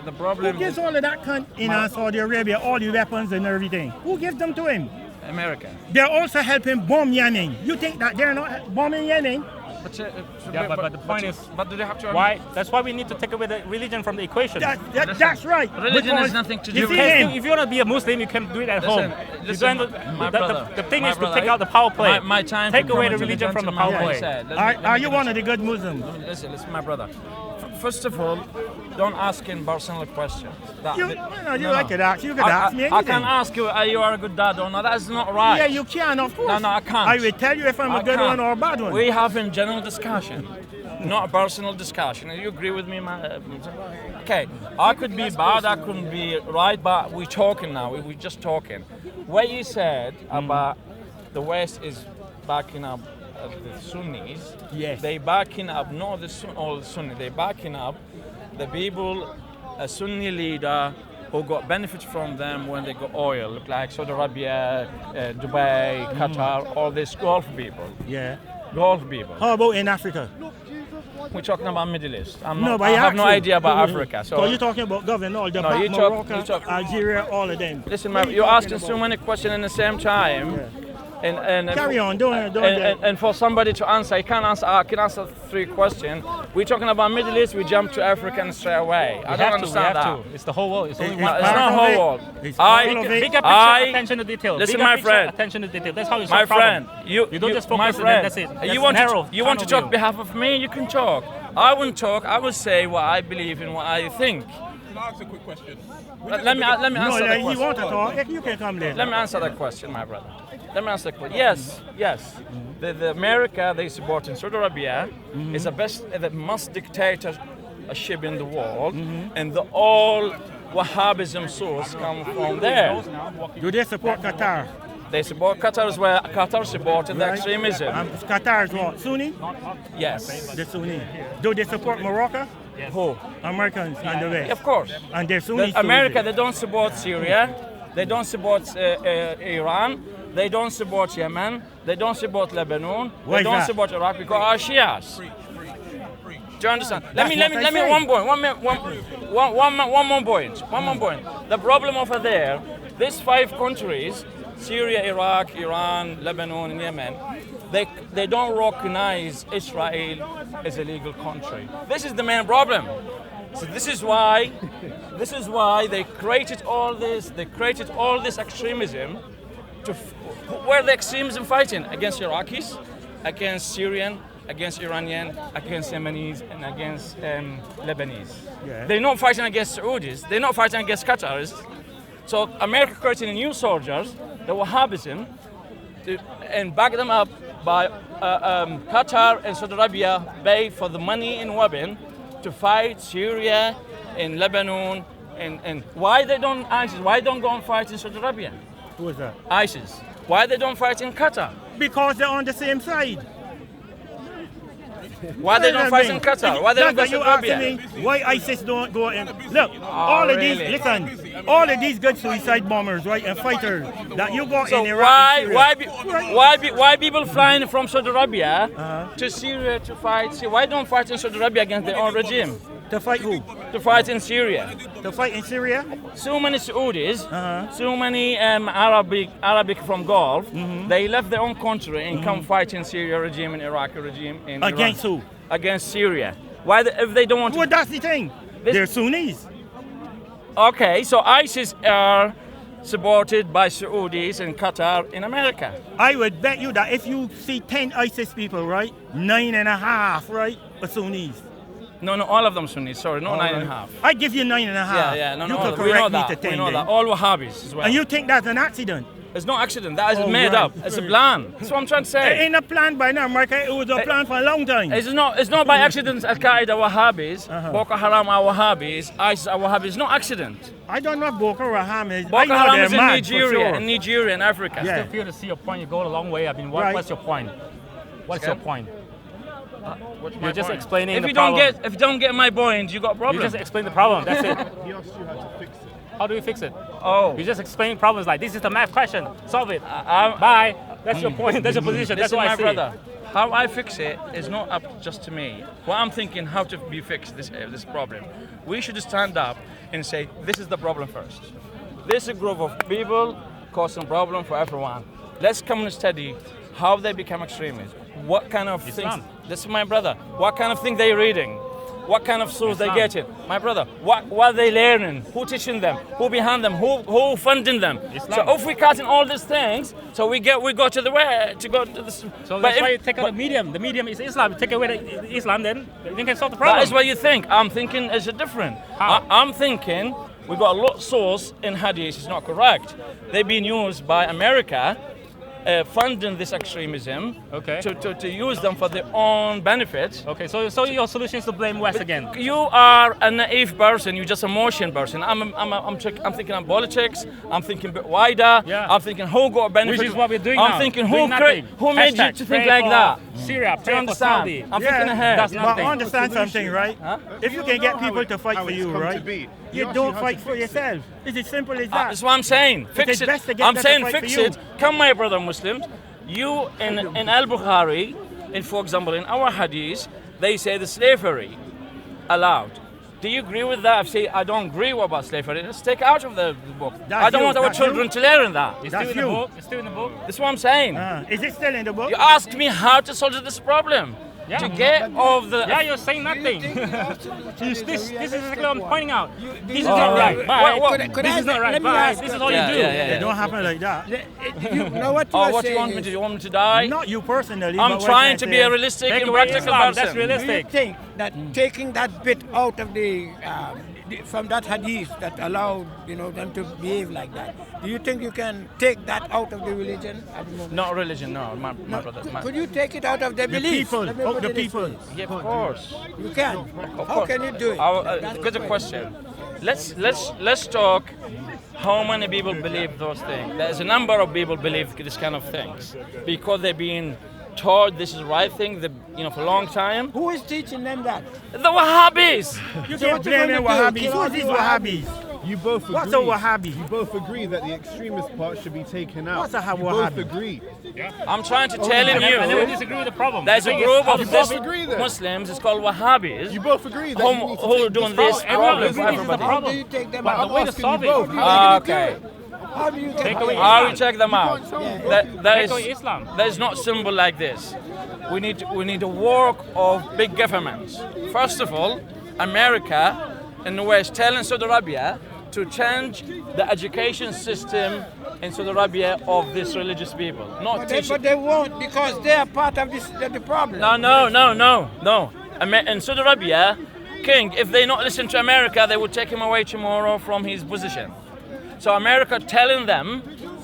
The Who problem gives is all of that cunt in Saudi Arabia, all the weapons and everything? Who gives them to him? America. They're also helping bomb Yemen. You think that they're not bombing Yemen? But the point is, but do they have to? why? That's why we need to take away the religion from the equation. That's right. Religion has Because nothing to you do see with it. him, If you want to be a Muslim, you can do it at home. Listen, The thing is to take out the power play. My time Take to away come the to religion from the gentleman power what he play. said. Let me are you finish. one of the good Muslims? Listen, my brother. First of all, don't ask him personal questions. You could ask me anything. I can ask you, are you a good dad or not? That's not right. Yeah, you can, of course. No, I can't. I will tell you if I'm a I good can't. one or a bad one. We have a general discussion, not a personal discussion. You agree with me, man? Okay, I could be bad, I couldn't be right, but we're talking now. We're just talking. What you said about the West is backing up the Sunnis. Yes. They backing up not all the Sunni. They backing up the people, a Sunni leader who got benefits from them when they got oil, look like Saudi Arabia, Dubai, Qatar, all these Gulf people. Yeah. Gulf people. How about in Africa? We're talking about Middle East. I but have no actually- idea about Africa. So So you're talking about government, all the No, back, you talk- Morocco, you talk- Algeria, all of them. listen, What man, are you you're talking asking so about? many questions in the same time. And Carry on, don't and for somebody to answer, I can answer 3 questions. We're talking about Middle East, we jump to Africa and straight away. I don't understand that. It's the whole world. It's only It's one. It's not whole world. It's I- all of it. Bigger picture, I- attention to detail. Listen, Bigger my picture, friend. attention to detail. That's how you My solve friend, problem. you don't just focus my and then friend, that's it. That's you want narrow, to talk tunnel on view. behalf of me, you can talk. I won't talk, I will say what I believe and what I think. Can I ask a quick question? Let me No, answer the like, you question. want to talk, you can come later. Let me answer that question, my brother. Let me answer the question. Yes. The America they support in Saudi Arabia is the most dictatorship in the world, and the all Wahhabism source come from there. Do they support Qatar? They support Qatar as well. Qatar supported the extremism. Qatar is what? Sunni? Yes. The Sunni. Do they support Morocco? Who? Americans and the West. Of course. And they're Sunni. America, they don't support Syria. They don't support Iran. They don't support Yemen. They don't support Lebanon. Why They don't that? support Iraq because are Shias. Do you understand? Let me what I say. one point. One more point. One more point. The problem over there, these 5 countries, Syria, Iraq, Iran, Lebanon, and Yemen, they don't recognize Israel as a legal country. This is the main problem. So this is why they created all this. They created all this extremism. Where the extremism fighting against Iraqis, against Syrian, against Iranian, against Yemenis, and against Lebanese. Yeah. They're not fighting against Saudis. They're not fighting against Qataris. So America creating new soldiers, the Wahhabism, and back them up by Qatar and Saudi Arabia pay for the money and weapon to fight Syria and Lebanon. And why they don't ISIS? Why don't go and fight in Saudi Arabia? Who is that? ISIS. Why they don't fight in Qatar? Because they're on the same side. Why they don't fight in Qatar? Why they don't go to you Saudi asking Arabia? me why ISIS don't go in? Look, all of these, really? listen, all of these good suicide bombers, right, and fighters that you got So in Iraq and Syria. why people flying from Saudi Arabia to Syria to fight? Why don't fight in Saudi Arabia against their own regime? To fight who? To fight in Syria. To fight in Syria? So many Saudis, so many Arabic from Gulf, they left their own country and come fight in Syria regime and Iraqi regime in Against Iran. who? Against Syria. Why? If they don't want Well, to. that's the thing. They're Sunnis. Okay, so ISIS are supported by Saudis and Qatar in America. I would bet you that if you see 10 ISIS people, right, 9.5, right, are Sunnis. No, all of them Sunnis. Sorry, not 9.5. I give you 9.5. Yeah, no, you no. could We know correct me to that. 10 We know then. that. All Wahhabis as well. And you think that's an accident? It's no accident. That is Oh, made right. up. It's a plan. That's what I'm trying to It say. ain't a plan by now, America. It was a plan for a long time. It's not by accident. Al Qaeda Wahhabis, Boko Haram are Wahhabis, ISIS are Wahhabis. It's no accident. I don't know what Boko Haram is. I Boko know Haram they're is in mad, Nigeria, for sure. in Nigeria and Africa. Yeah. I feel to see your point. You go a long way. I mean, Right. what's your point? What's your point? What's my You're just point? explaining If the you don't problem. if you don't get my point, you got a You problem. just explain the problem. That's it. He asked you how to fix it. How do we fix it? Oh, You just explain problems like this is the math question. Solve it. I'm- Bye. That's your point. That's your position. That's listen, what I my see. brother. How I fix it is not up just to me. Well, I'm thinking how to be fixed this problem. We should stand up and say this is the problem first. This is a group of people causing problem for everyone. Let's come and study how they become extremists. What kind of Islam. things? This is my brother. What kind of thing they reading? What kind of source they Islam. getting? My brother, what they learning? Who teaching them? Who behind them? Who funding them? Islam. So if we cut in all these things, so we go to the way to go to this. So but that's if- why you take out the medium. The medium is Islam. Take away the Islam, then you can solve the problem. That is what you think. I'm thinking it's different. How? I'm thinking we got a lot of source in hadith. It's not correct. They've been used by America, funding this extremism. Okay. To use them for their own benefit. Okay, so your solution is to blame West again. You are a naive person. You're just a motion person. I'm thinking of politics. I'm thinking a bit wider. Yeah. I'm thinking who got benefit. Which is what we're doing I'm now. thinking Doing nothing. who made you Hashtag to think pray like for that. Syria, Do you pray for understand? Saudi. I'm thinking ahead. That's But nothing. understand something, right? If you can get people to fight how for it's you, come to right? be. He You asked don't you how fight to for fix it. yourself. It's as simple as that. That's what I'm saying. Fix is it. best to get I'm them to saying fight fix for you. it. Come, my brother Muslims. You in Al-Bukhari, for example, in our hadith, they say the slavery allowed. Do you agree with that? I don't agree about slavery. Let's take it out of the book. That's I don't you. want our That's children you. to learn that. It's That's still in the you. book. It's still in the book. That's what I'm saying. Is it still in the book? You asked me how to solve this problem. Yeah. To get off the... Yeah, you're saying nothing. this is exactly what I'm pointing out. This is Oh, not right. right. Bye. What- Could This I- is not right. let me Bye. ask This is you- all you Yeah, do. yeah, yeah. It don't happen like that. You know what you Oh, are what you saying want me is- to do? You want me to die? Not you personally. I'm but what trying I to say- be a realistic Take and away practical Islam. person. That's Do you realistic. think that taking that bit out of from that hadith that allowed them to behave like that, do you think you can take that out of the religion at the moment? Not religion, no, my brother. Could you take it out of the The belief? people. Let me Oh, put the it this people. way. Yeah, of course. You can. Of How course. can you do it? Good question. let's talk. How many people believe those things? There's a number of people believe this kind of things because they've been taught this is the right thing, for a long time. Who is teaching them that? The Wahhabis. You can't blame the Wahhabis. Who are these Wahhabis? You both agree. What's a Wahhabi? You both agree that the extremist part should be taken out. What's a You Wahhabi? both agree. I'm trying to tell I never you. disagree with the problem. There's a group of both agree then? Muslims. It's called Wahhabis. You both agree that Who, you need to who take are doing this this Everyone problem agrees for this is the everybody. How problem. do you take them But out? the way to asking solve you it, both. Okay. How do you take Take them away out? I will check them out. Take away Islam. There's not symbol like this. We need to work of big governments. First of all, America in the West telling Saudi Arabia to change the education system in Saudi Arabia of these religious people. Not teaching. But they won't because they are part of the problem. No. In Saudi Arabia, King, if they not listen to America, they would take him away tomorrow from his position. So America telling them,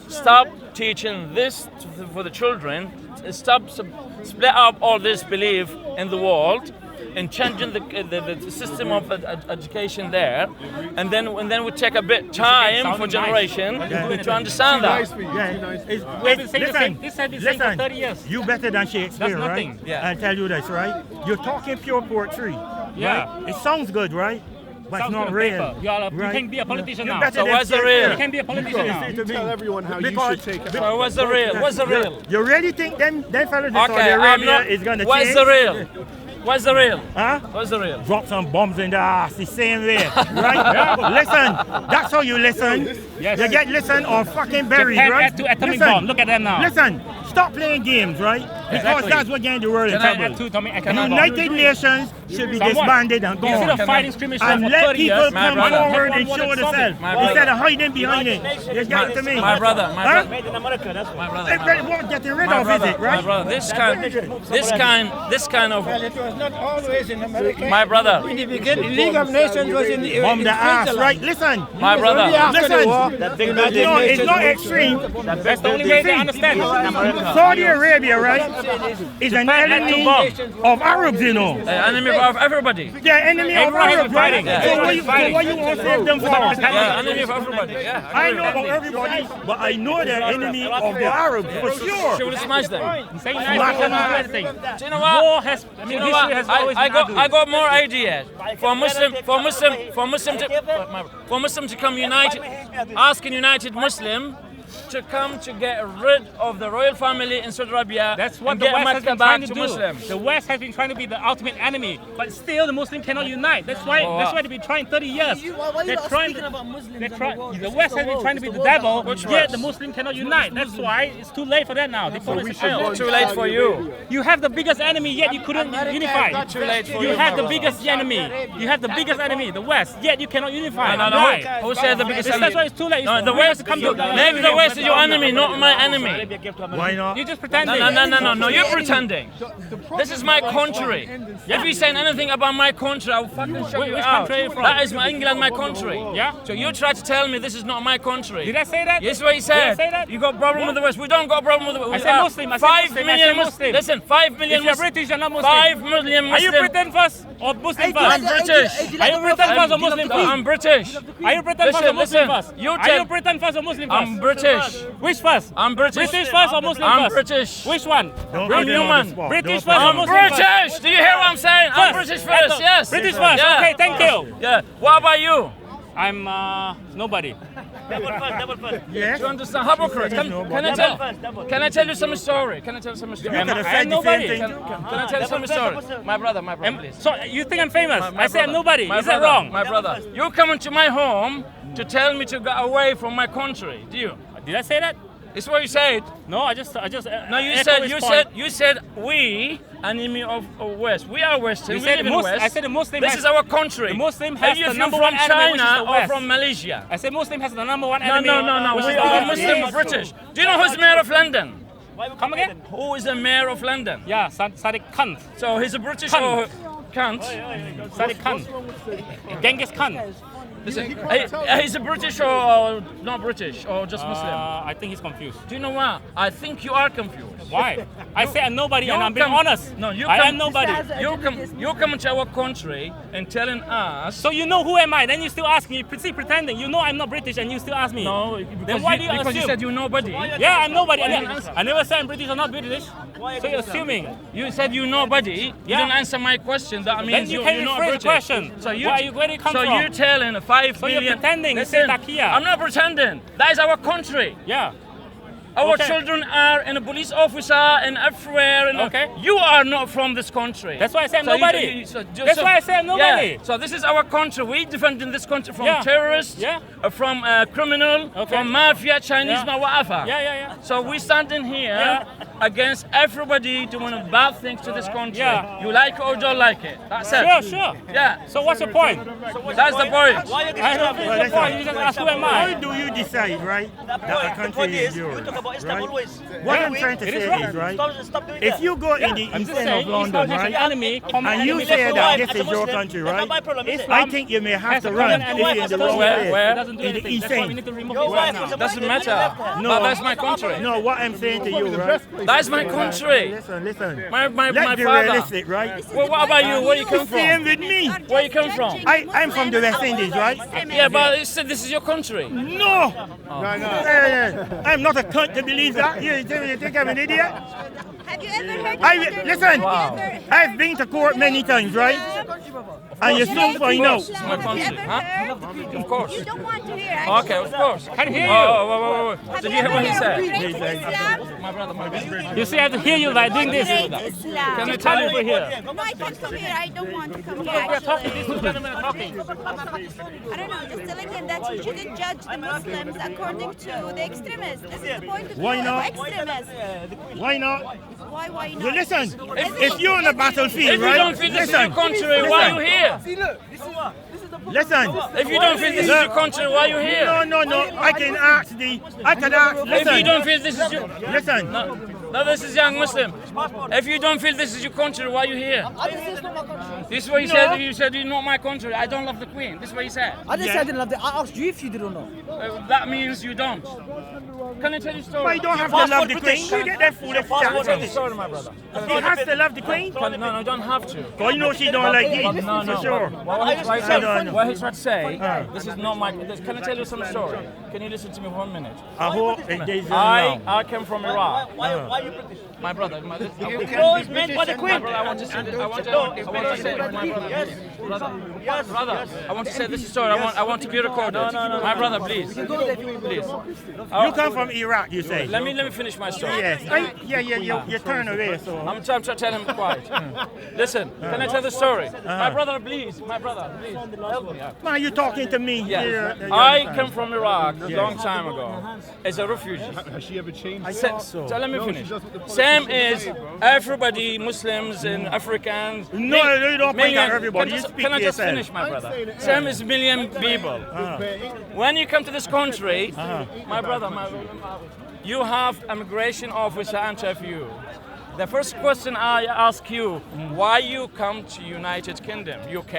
stop teaching this for the children, stop split up all this belief in the world, and changing the system of education there, and then we take a bit time for generation to understand Nice that. for you. Yeah, Too nice for you. This has been saying for 30 years. You better than Shakespeare, That's right? nothing. Yeah. I'll tell you this, right? You're talking pure poetry. Yeah. Right? It sounds good, right? But Sounds it's not good on real. paper. You can be a politician You're now. better So than what's the Shakespeare. real? You can be a politician now. Listen to me. Tell everyone how Because- you should take it So out. what's the real? What's the real? You really think them fellas in Saudi Okay, I'm Arabia not. is gonna What's change? the real? What's the real? Huh? What's the real? Drop some bombs in the ass the same way, right? Listen, that's how you listen. Yes. You get listen or fucking buried, Japan right? had two atomic Listen, bombs. Look at them now. Listen, stop playing games, right? Because Exactly. that's what getting the world in Can I trouble. Had two atomic bombs. United Nations should be Somewhat. disbanded and Instead gone. of fighting extremists And for let 30 people years, My come brother. forward and Everyone show wanted something. themselves My brother. instead of hiding behind it. You get it to me? My brother. Huh? Made in America, that's why. My brother. Everybody won't get rid My of, is brother. it, right? My brother. This kind of. Well, it was not always in America. My brother. In the beginning, the League of Nations was in Bomb the ass, Switzerland. right? Listen. My brother. Only after the war, Listen. That big United building. No, it's Nations not was- extreme. That's the only way they understand. Saudi Arabia, right, is an enemy of Arabs, you know. Enemy of everybody. They're enemy of Everyone has Arabs, been right? fighting. So what you want to save them for? Yeah, enemy of everybody. Yeah. I know about everybody, but I know they're enemy of the Arabs for She sure. will smash them. Saying nice people do anything. Do you know what? War has, Do you know history what? has always I been got ugly. I got more ideas for Muslim to come united, asking United Muslim to come to get rid of the royal family in Saudi Arabia. That's what and the get West has Mecca been back trying to to do. Muslims. The West has been trying to be the ultimate enemy, but still the Muslim cannot unite. That's why they've been trying 30 years. They're trying to, the West has been trying to be the devil, yet the Muslim cannot unite. That's why it's too late for that now. Diplomacy failed. Too late for you. You have the biggest enemy, yet you couldn't unify. Too late for You you. have the biggest enemy. You have the biggest enemy, the West, yet you cannot unify. No. Why? Who said the biggest That's enemy? why it's too late. No, the West. Maybe the West is your enemy, not my enemy. Why not? You're just pretending. No, you're pretending. This is my country. If you say anything about my country, I'll fucking show you Which out. country are you from? That is my England, my country. Yeah? So you try to tell me this is not my country. Did I say that? Yes, what you Did I said. say that? You got problem with the West. We don't got problem with the West. I said Muslim. I said 5 Muslim. I million said Muslim. Listen, 5 million If you're Muslims. British, you're not Muslim. 5 million Are you Muslims. Britain first or Muslim I'm first? British. Are you Britain first or Muslim first? I'm British. Are you Britain first or Muslim Listen, first? you Are tell- you Britain first or Muslim first? I'm British. Which first? I'm British. British first or Muslim I'm first? British. Which one? Don't I'm put them on the human. spot. British Don't first or I'm Muslim first? British. Do you hear what I'm saying? I'm British first. Yes. British first. Yeah. Okay, thank you. Yeah. What about you? I'm nobody. Double first. Yes. Do you understand? Hypocrite. Can I tell you some story? Can I tell you some story? You could have I said am the nobody. same Can thing. I tell you some story? My brother, please. So you think I'm famous? My I say I'm brother. nobody. My Is that brother, wrong? My brother. You come into my home to tell me to go away from my country. Do you? Did I say that? It's what you said. No, I just. No, you echo his point. said we enemy of West. We are Western. You We said live in Muslim. West. I said the Muslim. This has, is our country. The Muslim has If you're the number from one enemy, which is China the or West. from Malaysia. I said Muslim has the number one No, enemy. no. which We is the are West. Muslim British. Do you know who's mayor of London? Come again? Who is the mayor of London? Yeah, Sadiq Khan. So he's a British Khan. or Kant? Sadiq Khan. Genghis Khan. Listen, You can't tell he's a British or not British or just Muslim? I think he's confused. Do you know what? I think you are confused. Why? I say I'm nobody, and You I'm being come- honest. No, you I come- am nobody. You come into our country and telling us. So you know who am I? Then you still ask me, pretending. You know I'm not British, and you still ask me. No, Then because, why do you because you assume? said you're nobody. Yeah, I'm nobody. Why didn't answer? I never said I'm British or not British. So you're assuming. You said you're nobody. You Yeah. didn't answer my question. That means Then you can you're not rephrase British. the question. So Where do you come so from? you're telling 5 So you're million. pretending. You say Listen, Takia. I'm not pretending. That is our country. Yeah. Our Okay. children are in a police officer and everywhere. And Okay. You are not from this country. That's why I say I'm So you- nobody. That's why I say I'm nobody. Yeah. So this is our country. We defend in this country from Yeah. terrorists, Yeah. From criminal, Okay. from mafia, Chinese, Yeah. whatever. Yeah. So we standing here Yeah. against everybody doing bad things to this country. Yeah. You like it or don't like it. That's it. Sure. Yeah. So what's your point? That's the point. I don't think the point. You just ask who am How I? do you decide, right, that a The country point is is, yours? you talk about Islam Right? always. What I'm trying to It is say wrong. is, right, Stop doing if that. you go in the I'm east just end saying, of London, Islam has an right, enemy, common and you enemy. say Left or that right, this as a is your Muslim, country, that's not right, my problem, is it? I think you may have Has to a run common if enemy. you're in As the a wrong Muslim. It place. doesn't do In the anything. east That's why we end. need to remove Your it right wife now. was a Doesn't Muslim, matter. you left her. No. But that's my country. No, what I'm saying to you, Probably the right? best place. That's my country. Listen. My Let's be father. realistic, right? Well, what about you? Where you come Same from? with me. Where you come from? I'm from the West Indies, right? Yeah, but it said this is your country. No! No. I'm not a cunt to believe that. You think I'm an idiot? Have you ever heard Listen, Wow. I've been to court many times, right? And you soon find out. It's my country, huh? Of course. You don't want to hear. Okay, of course. Can hear you. Wait. Have Did you you hear ever what he heard said? of great Islam? My brother. You see, I have to hear you by doing this. Great Can Islam. I tell you over here? No, I can't come here. I don't want to come here. We're talking. These Actually. two gentlemen are talking. I don't know, just telling him that he shouldn't judge the Muslims according to the extremists. This is the point of Why view not? of extremists. Why not? Why not? You listen, if you're on a battlefield, If you right? don't feel this is your country, why are you here? Listen. If you don't feel this is your country, why are you here? No. I can ask. If you don't feel this is your Listen. no, this is young Muslim. If you don't feel this is your country, why are you here? This is what you said. You said you're not my country. I don't love the Queen. This is what you said. I didn't say I didn't love it. I asked you if you did or not. That means you don't. Can I tell you a story? Why you don't have to love the Queen? You get that foolish chat. Sorry, my brother. He has to love the Queen. No, you don't have to. Because you know she don't like you. No. For sure. What he's trying to say, Uh. this is not my. Can I tell you some story? Can you listen to me for 1 minute? I hope it is I came from Iraq. Why are you British? My brother. Because meant by the My Queen. brother, I want to say. I want to say. My brother. Yes. Brother, I want to say this story. I want to be recorded. My brother, please. Please. You come from Iraq, you say? Let me finish my story. Yes. You turn away, so. I'm trying to tell him quiet. Listen, can I tell the story? My brother, please. My brother, please. Help me out. Man, you talking to me? Yeah. You I understand? came from Iraq a long time ago as a refugee. Has she ever changed? So let me finish. she doesn't. The Same is everybody, Muslims and Africans. No, you don't point at everybody. You speak Can I to just yourself. finish, my brother? Same is million people. When you come to this country, my brother, you have immigration officer interview. The first question I ask you, why you come to United Kingdom, UK?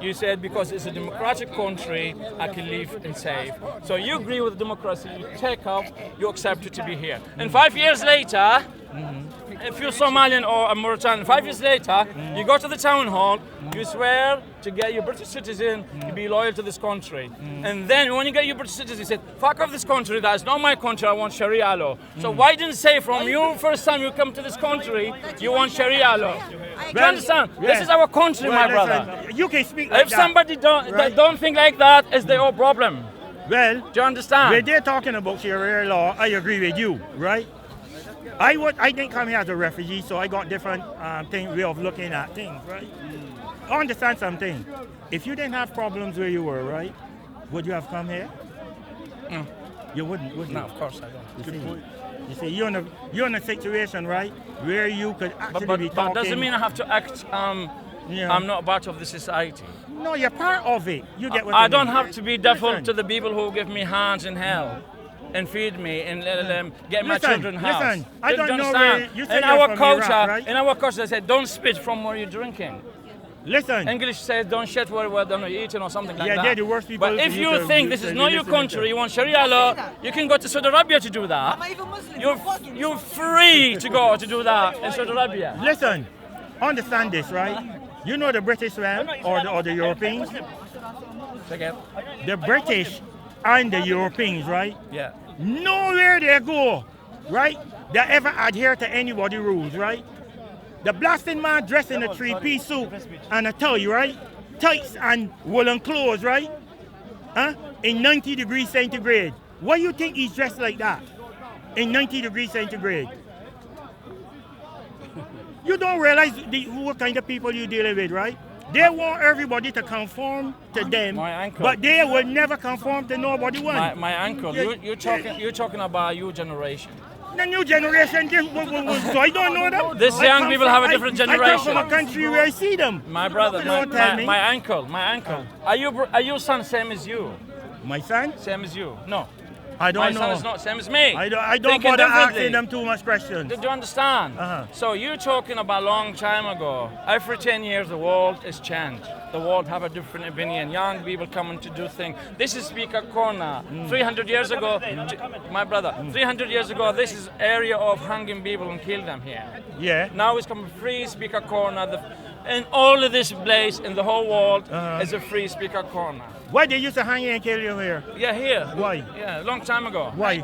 You said because it's a democratic country, I can live and safe. So you agree with democracy, you take up, you accept it to be here. And 5 years later, if you're Somalian or a Mauritanian, 5 years later, you go to the town hall, you swear to get your British citizen to be loyal to this country. And then when you get your British citizen, you say, fuck off this country, that's not my country, I want Sharia law. So why didn't say from you first time you come to this country, you want Sharia law? Do you understand? This is our country, my brother. Listen, you can speak like If somebody don't think like that, it's their own problem. Well, Do you understand? when they're talking about Sharia law, I agree with you, right? I didn't come here as a refugee, so I got different way of looking at things, right? I understand something. If you didn't have problems where you were, right, would you have come here? No. You wouldn't, would you? No, of course I don't. You see, you're in a situation, right, where you could actually be But talking. doesn't mean I have to act. Yeah. I'm not part of the society. No, you're part of it. You get what I I don't mean. have to be deaf Listen. to the people who give me hands in hell and feed me and get my Listen, children house. listen, I Do don't you know understand? where you say in you're our from culture, Iraq, right? in our culture, they say don't spit from where you're drinking. Listen. English says don't shit where we're done eating or something like that. Yeah, they're the worst people. But if you you can- think this is not your listen to. country, you want Sharia law, you can go to Saudi Arabia to do that. You're free to go to do that in Saudi Arabia. Listen, understand this, right? You know the British, right? Or the Europeans? Again? The British and the Europeans, right? Yeah. Nowhere they go, right? They ever adhere to anybody's rules, right? The blasting man dressed in a three-piece suit and a tie, right? Tights and woolen clothes, right? Huh? In 90 degrees centigrade. Why you think he's dressed like that? In 90 degrees centigrade. You don't realize what kind of people you're dealing with, right? They want everybody to conform to them, My uncle. but they will never conform to nobody one. My uncle, you're talking about your generation. The new generation, so I don't know them. This young people have a different I come generation. from a country where I see them. My brother, Don't tell me. my uncle. Are your son same as you? My son? Same as you? No. I don't My know. son is not same as me. I don't Thinking bother differently. asking them too much questions. Do you understand? Uh-huh. So you're talking about a long time ago. Every 10 years the world is changed. The world have a different opinion. Young people coming to do things. This is Speaker Corner. 300 years ago, my brother, 300 years ago, this is area of hanging people and kill them here. Yeah. Now it's coming free Speaker Corner. And all of this place in the whole world is a free Speaker Corner. Why they used to hang you and kill you here? Yeah, here. Why? Yeah, a long time ago. Why?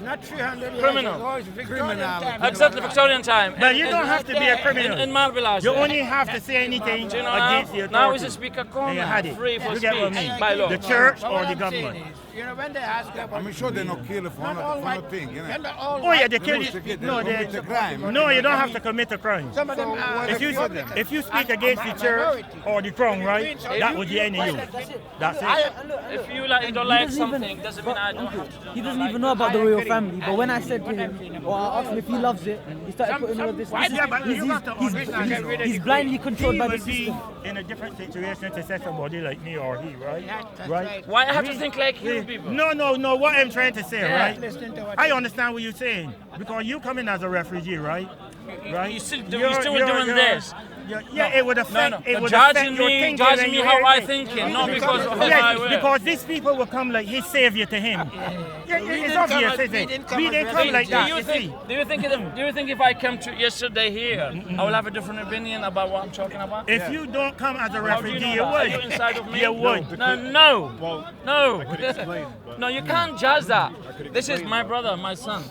Not 300 years Criminal. ago, it's Victorian time. Exactly, Victorian time. But you don't have to be a criminal. In Marble You only have to say anything Do you know against the now? authority. Now is a Speaker And Corner. you had it. Free for You get what I speech mean? by law. The church But or what the I'm government. saying is, you know, when they ask about I'm sure they're not killing for not all white, nothing, you when know. they're all Oh yeah, white, they kill most of you. it, No, they commit a crime. no, you don't have to commit a crime. some of them are If you speak against the church or the crown, right, that would be any you. That's it. If you don't like something, doesn't mean I don't have to. He doesn't even know about the royal family. But when I said to him, or I asked him if he loves it, he started putting all this. Yeah, but you have to understand, He's blindly controlled he by the would be system. in a different situation to say somebody like me or he, right? That's Right? right. Why I have to think like you people? No. What I'm trying to say, Yeah. right? Listen to what I understand what you're saying because you come in as a refugee, right? Right? You still doing this. Yeah, it would affect. No. It would Judging affect your me, thinking judging and me your how I everything. thinking, not because of how I Yes, wear. because these people will come like his savior to him. Yeah, it's obvious, isn't it? We didn't come like that. You see. Do you think if I come to yesterday here, I will have a different opinion about what I'm talking about? If you don't come as a How do you refugee, know you that? Are you would. inside of me? You would. No. No, you can't judge that. This is my brother, my son.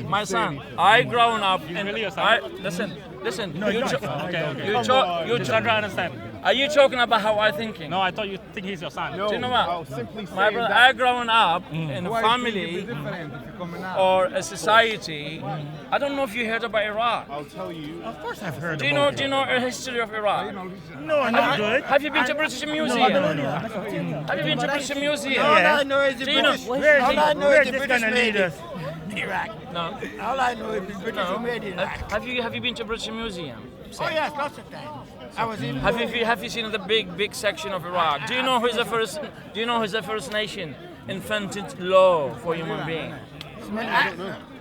My son. I grown up in. Listen. No, You you're cho- not. Okay. you I'm cho- you just cho- trying to understand. Are you talking about how I thinking? No, I thought you think he's your son. Do you know I'll what? simply My say brother, that I grown up in a family or a society. I don't know if you heard about Iraq. I'll tell you. Of course, I've heard Do you about know the history of Iraq? No, not good. Have you been to British Museum? No. Have you been to British Museum? All Yeah. I know is the Do you know- British. Where's All I know where's is the this British gonna lead made us? it. Iraq. No. All I know is the British who No. made it. Iraq. Have you been to British Museum? Oh yes, lots of times. I was in. Have you seen the big section of Iraq? Do you know who's the first? Do you know who's the first nation invented law for human being?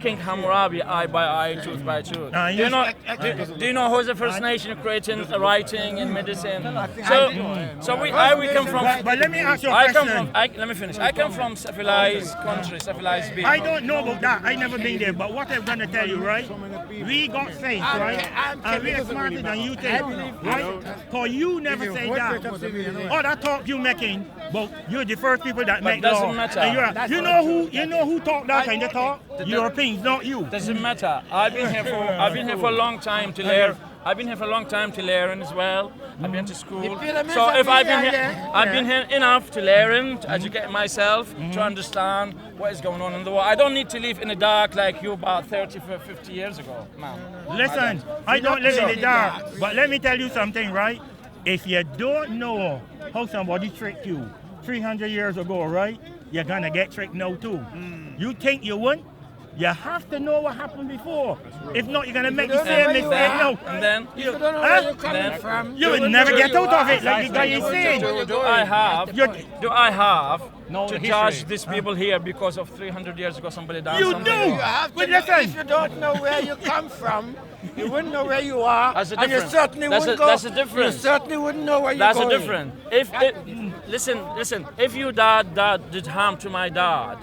King Hammurabi, eye by eye, tooth by tooth. Do you know who's the first nation creating writing and medicine? So we come from. But let me ask you a I come question. from. Let me finish. I come from civilized country, civilized people. I don't know about that. I never been there. But what I'm gonna tell you, right? We got faith, right? And we are smarter than you think, right? Cause you never say that. Oh, that talk you making, but you're the first people that make doesn't law. matter. And you know who talk that kind of talk? Europeans, not you. Doesn't matter. I've been here for a long time to learn. I've been here for a long time to learn as well. I've been to school. So if I've been here enough to learn, to educate myself, to understand what is going on in the world. I don't need to live in the dark like you about 30, 50 years ago, man. Listen, I don't live in the dark, but let me tell you something, right? If you don't know how somebody tricked you 300 years ago, right? You're gonna get tricked now too. You think you won't? You have to know what happened before. If not, you're gonna make the same mistake now. And then You don't know where you're coming from. You would never get out of it, like the guy is saying. Do I have No to history. judge these people here because of 300 years ago somebody done You something? do. You have to But know, listen. if you don't know where you come from, You wouldn't know where you are. That's a and you difference. certainly That's wouldn't a- go. that's a difference. You certainly wouldn't know where you're That's going. a different. Listen. If your dad did harm to my dad,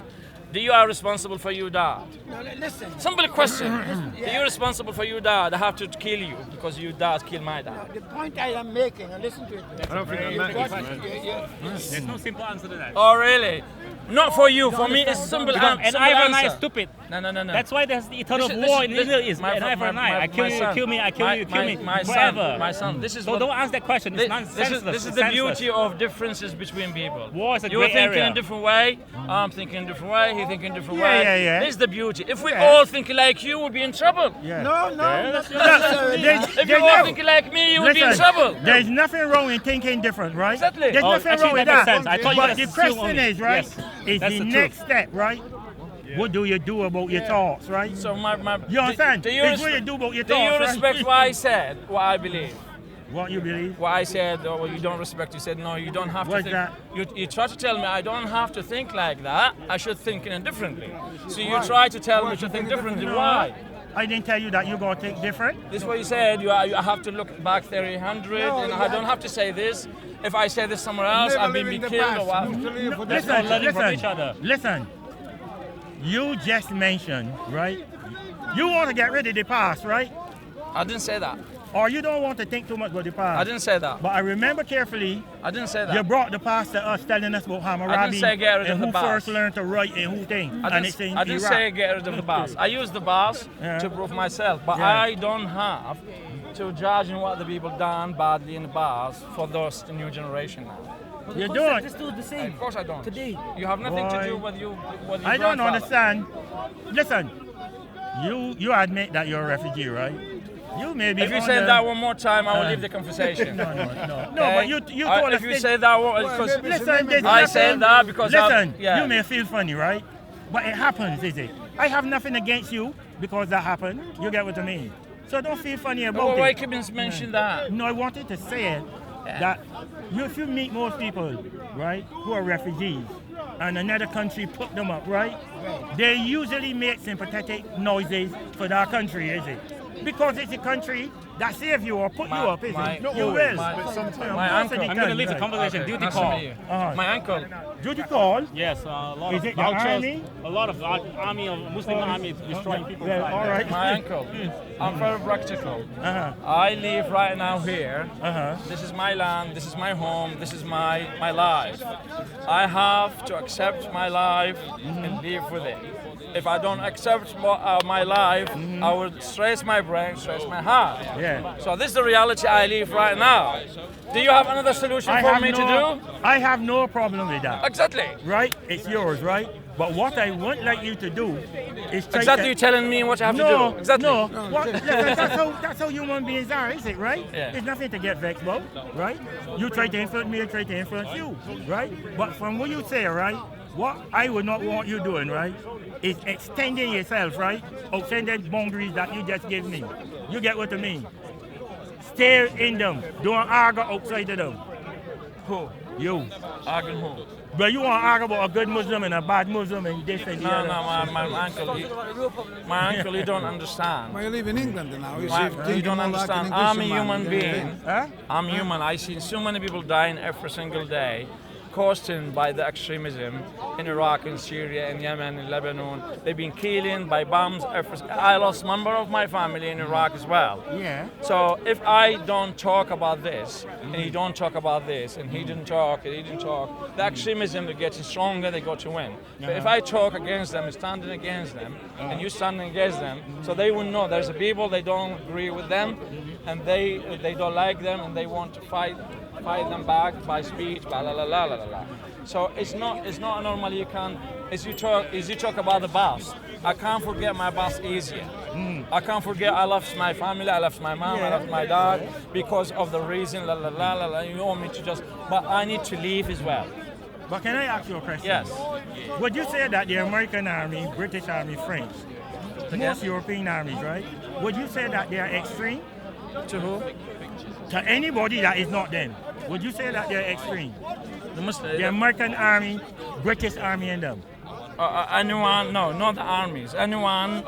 you are responsible for your dad. No, listen. Simple question. You're responsible for your dad. I have to kill you because your dad killed my dad. The point I am making, and listen to it. I don't think that matters, man. There's no simple answer to that. Oh, really? Not for you. For me, it's simple. Because an simple eye for an eye is answer. stupid. No. That's why there's the eternal Listen, war listen, in Israel is my an eye for an eye. my- I kill my you, son. you kill me, I kill you, you kill me. My forever. son, my son. This is So what, don't ask that question. It's nonsense. this is the beauty of differences between people. War is a You're grey thinking area. a different way. I'm thinking a different way. He thinking a different Yeah, way. yeah, yeah. This is the beauty. If we Yeah. all think like you, we'll be in trouble. Yeah. No, that's- If you all think like me, you will be in trouble. There's nothing wrong in thinking different, right? Exactly. There's Oh, nothing actually, wrong with that makes that. sense. I thought you But guys the assume question only. is, right, Yes. is That's the the next step, right? What do you do about your thoughts, right? So my You understand? Do you, It's what you do about your do you thoughts, right? respect what I said? What I believe? What you believe? What I said, or what you don't respect, you said no, you don't have What's to that? think. You try to tell me I don't have to think like that. I should think in it differently. So you try to tell me to think differently. Why? I didn't tell you that you're going to think different. This is what you said. You have to look back 300, and I don't have to say this. If I say this somewhere else, I'll be killed or what? That's not learning from each other. Listen. You just mentioned, right? You want to get rid of the past, right? I didn't say that. Or you don't want to think too much about the past. I didn't say that. But I remember carefully, I didn't say that. you brought the past to us, telling us about Hammurabi I didn't say get rid of and the who past. first learned to write and who thing. And it's in I didn't Iraq. say get rid of the boss. I use the boss Yeah. to prove myself, but Yeah. I don't have to judge in what the people done badly in the past for those the new generation now. You don't. It's still the same. Of course I don't. Today. You have nothing to Boy. do with you. With your I don't grandfather. understand. Listen, you admit that you're a refugee, right? You may be If you on say the- that one more time, I will leave the conversation. No, Okay? but you told us If you this- say that one, because Listen, there's I nothing- said that because listen, yeah. you may feel funny, right? But it happens, is it? I have nothing against you because that happened. You get what I mean? So don't feel funny about Well, why it. keep mention that? No, I wanted to say it, that if you meet most people, right, who are refugees, and another country put them up, right, they usually make sympathetic noises for that country, is it? Because it's a country that saves you or put you up, is it? Not You always, will. but sometimes. My uncle. I'm going to leave the conversation. Duty Nice to call. meet you. Uh-huh. My uncle. Duty call. Yes, a lot Is of it the vouchers, army? a lot of army of Muslim army destroying people's Well, lives. all right. My uncle. I'm very practical. Uh-huh. I live right now here. Uh-huh. This is my land, this is my home, this is my life. I have to accept my life and live with it. If I don't accept my life, I will stress my brain, stress my heart. Yeah. So this is the reality I live right now. Do you have another solution for me to do? I have no problem with that. Exactly. Right? It's yours, right? But what I would like you to do is try Exactly, to... you're telling me what I have no, to do. Exactly. No, that's how human beings are, is it, right? Yeah. There's nothing to get vexed about, right? You try to influence me, I try to influence you, right? But from what you say, right, what I would not want you doing, right, is extending yourself, right? Extending boundaries that you just gave me. You get what I mean? Stay in them. Don't argue outside of them. Who? You. Arguing who? But you want to argue about a good Muslim and a bad Muslim and this and the No, other. no, my uncle, you don't understand. Well, you live in England now. You, You don't understand. I'm a human being. Huh? I'm human. I see so many people dying every single day, caused by the extremism in Iraq, in Syria, in Yemen, in Lebanon. They've been killing by bombs. I lost a member of my family in Iraq as well. Yeah. So if I don't talk about this, and he don't talk about this, and he didn't talk, and he didn't talk, the extremism is getting stronger, they go to win. But if I talk against them, standing against them, and you standing against them, so they will know there's a people, they don't agree with them, and they don't like them, and they want to fight them back by speech, blah, la la la la la. So it's not normal. You can as you talk about the boss. I can't forget my boss easier. I can't forget I lost my family, I lost my mom, I lost my dad because of the reason la la la la la. You want me to just, but I need to leave as well. But can I ask you a question? Yes. Would you say that the American Army, British Army, French, most European armies, right? Would you say that they are extreme? To who? To anybody that is not them. Would you say that they're extreme? The The American Army, British Army and them. Anyone, no, not the armies. Anyone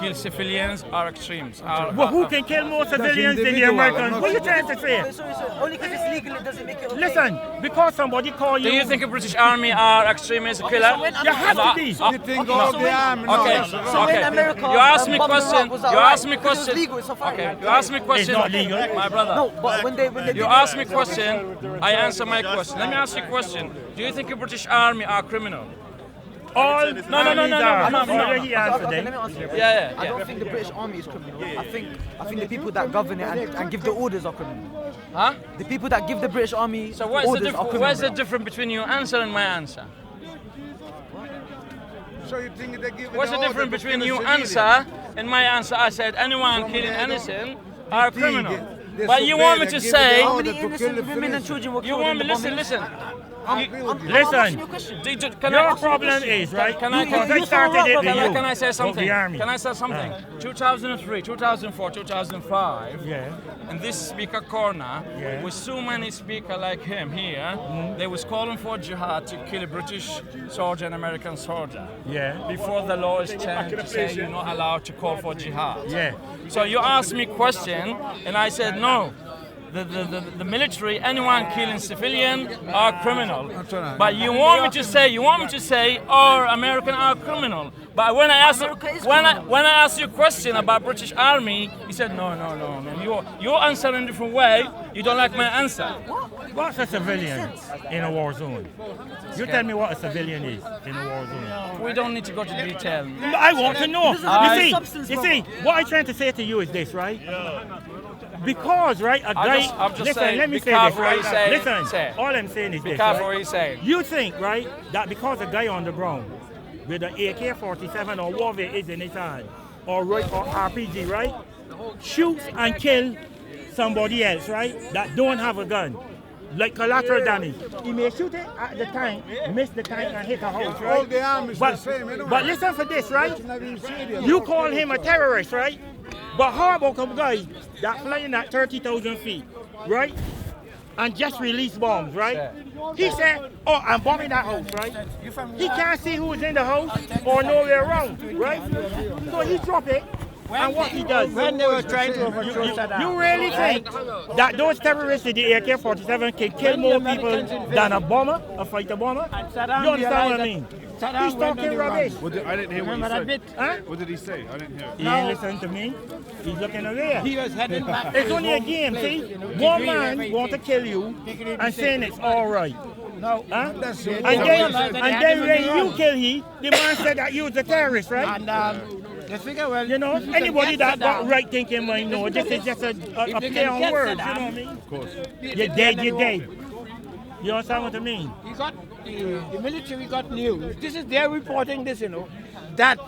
kill civilians are extremes. Well, who can kill more civilians than the Americans? What are you trying to say? Only because it's legal, it doesn't make it okay. Listen, because somebody call you. Do you think the British Army are extremists, killer? You have to be. You think all the army? Okay, So when America You asked me bombed question. Iraq, was that You right? asked me Because it's question. legal, it's a fact. Okay, you asked me question. It's not legal. My brother. No, but when they You did asked me question, I answer my question. Let me ask you a question. Do you think the British Army are criminal? All No. Already answered Okay, it. let me answer you. Yeah. I don't think the British Army is criminal. I think the people that govern it and give the orders are criminal. Huh? The people that give the British Army So what's the orders are criminal. what's the difference between your answer and my answer? So you think they give What's the order difference to between kill your civilians? answer and my answer? I said anyone killing innocent are think criminal. they But you disobey, want me they to give say, the How order many to kill the innocent women and children were you killed want in me the listen, bombings? listen. Listen, Can your problem is, right? Can I Because I started it with you. Can I say of something? the army. Can I say something? 2003, 2004, 2005. Yeah. In this speaker corner, Yeah. with so many speakers like him here, they was calling for jihad to kill a British soldier and American soldier. Yeah. Before the law is changed to say you're not allowed to call for jihad. Yeah. So you asked me question, and I said no. The military, anyone killing civilian are criminal. But you want me to say, oh, American are criminal. But when I ask you a question about British Army, you said no. You answer in a different way. You don't like my answer. What's a civilian in a war zone? You tell me what a civilian is in a war zone. We don't need to go to detail. I want to know. substance, You bro. see, what I'm trying to say to you is this, right? Because, right, a guy. I'm just listen, saying, let me be say this, careful what right? you say. Listen, Say it. all I'm saying is Be this. careful right? what you say. You think, right, that because a guy on the ground with an AK-47 or warfare is in his hand, or RPG, right, shoots and kill somebody else, right, that don't have a gun, like collateral damage. He may shoot it at the tank, miss the tank and hit a house, right? All the armies the same, you know. But listen for this, right? You call him a terrorist, right? But how about some guy that flying at 30,000 feet, right? And just release bombs, right? He said, oh, I'm bombing that house, right? He can't see who's in the house or nowhere around, right? So he drop it, and what he does. When they were trying to overthrow Saddam. You really think that those terrorists with the AK-47 can kill more people than a bomber, a fighter bomber? You understand what I mean? He's talking rubbish. I didn't hear what Remember that he bit? said. Huh? What did he say? I didn't hear it. He ain't listening to me. He's looking away. He was heading back. It's only a game, see? One man want to kill you and saying it's all right. No, Huh? that's And then when you kill he, the man said that you was a terrorist, right? And the figure, well, You know, anybody that got right thinking might know this is just a play on words, you know what I mean? Of course. You're dead, you're dead. You understand what I mean? he got the military got news. This is they're reporting this, you know, that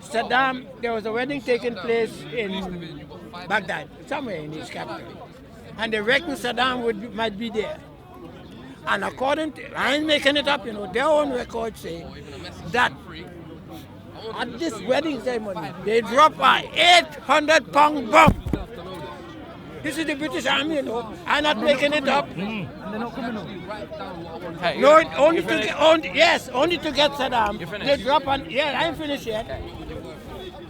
Saddam, there was a wedding taking place in Baghdad, somewhere in his capital, and they reckon Saddam might be there. And according to, I ain't making it up, you know, their own records say that at this wedding ceremony they dropped a 800-pound bomb. This is the British Army, you know. I'm not making it up. And they're not criminal. Hey, No, you only to finished? get, only to get Saddam. You finished? They drop an, I ain't finished yet.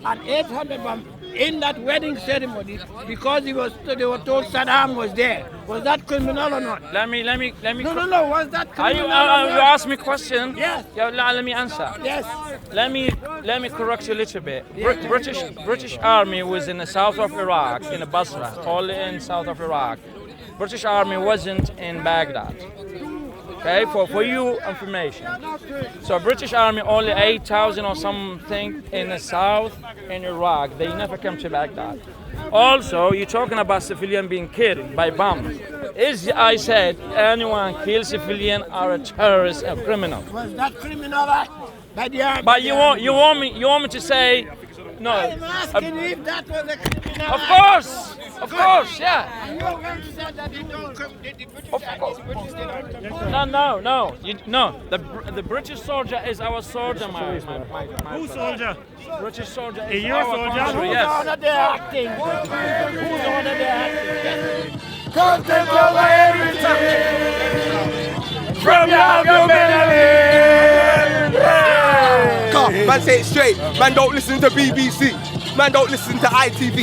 An 800 bomb in that wedding ceremony because they were told Saddam was there. Was that criminal or not? Let me. No. Was that Are criminal you or not? ask me question? Yes. Yeah, let me answer. Yes. Let me correct you a little bit. British Army was in the south of Iraq, in the Basra, only in south of Iraq. British Army wasn't in Baghdad. Okay, for you information. So British Army only 8,000 or something in the south in Iraq. They never came to Baghdad. Also, you're talking about civilian being killed by bombs. Is I said anyone kill civilian are a terrorist, a criminal. Was that criminal act by the army? But you want me to say no? I'm asking you if that was a criminal Of act. course, yeah. And you already said that the British did not. No. The British soldier is our soldier, my Who soldier? British soldier Is is your our soldier? country, Who's yes. ordered their acting? Who's ordered their acting? Come take over everything from your humanity. Man say it straight. Man don't listen to BBC. Man don't listen to ITV.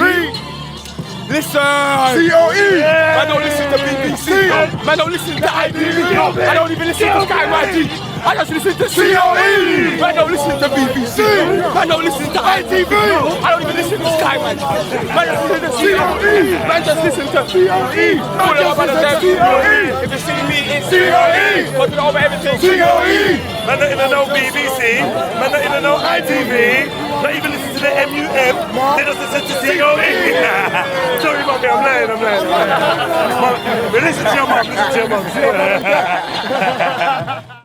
Listen! COE! Man don't listen to BBC. Man don't listen to ITV. I don't even listen to Sky Magic. I just listen to COE! Man don't listen to BBC. Man don't listen to ITV. I don't even listen to Sky Magic. Man just listen to COE! Man just listen to COE! Put it up on the COE! If you see me, it's COE! Put it over everything. COE! Man don't even know BBC. Man don't even know ITV. Not even listen to the MUM. They just listen to COE. Sorry, mommy, I'm lying. But listen to your mom,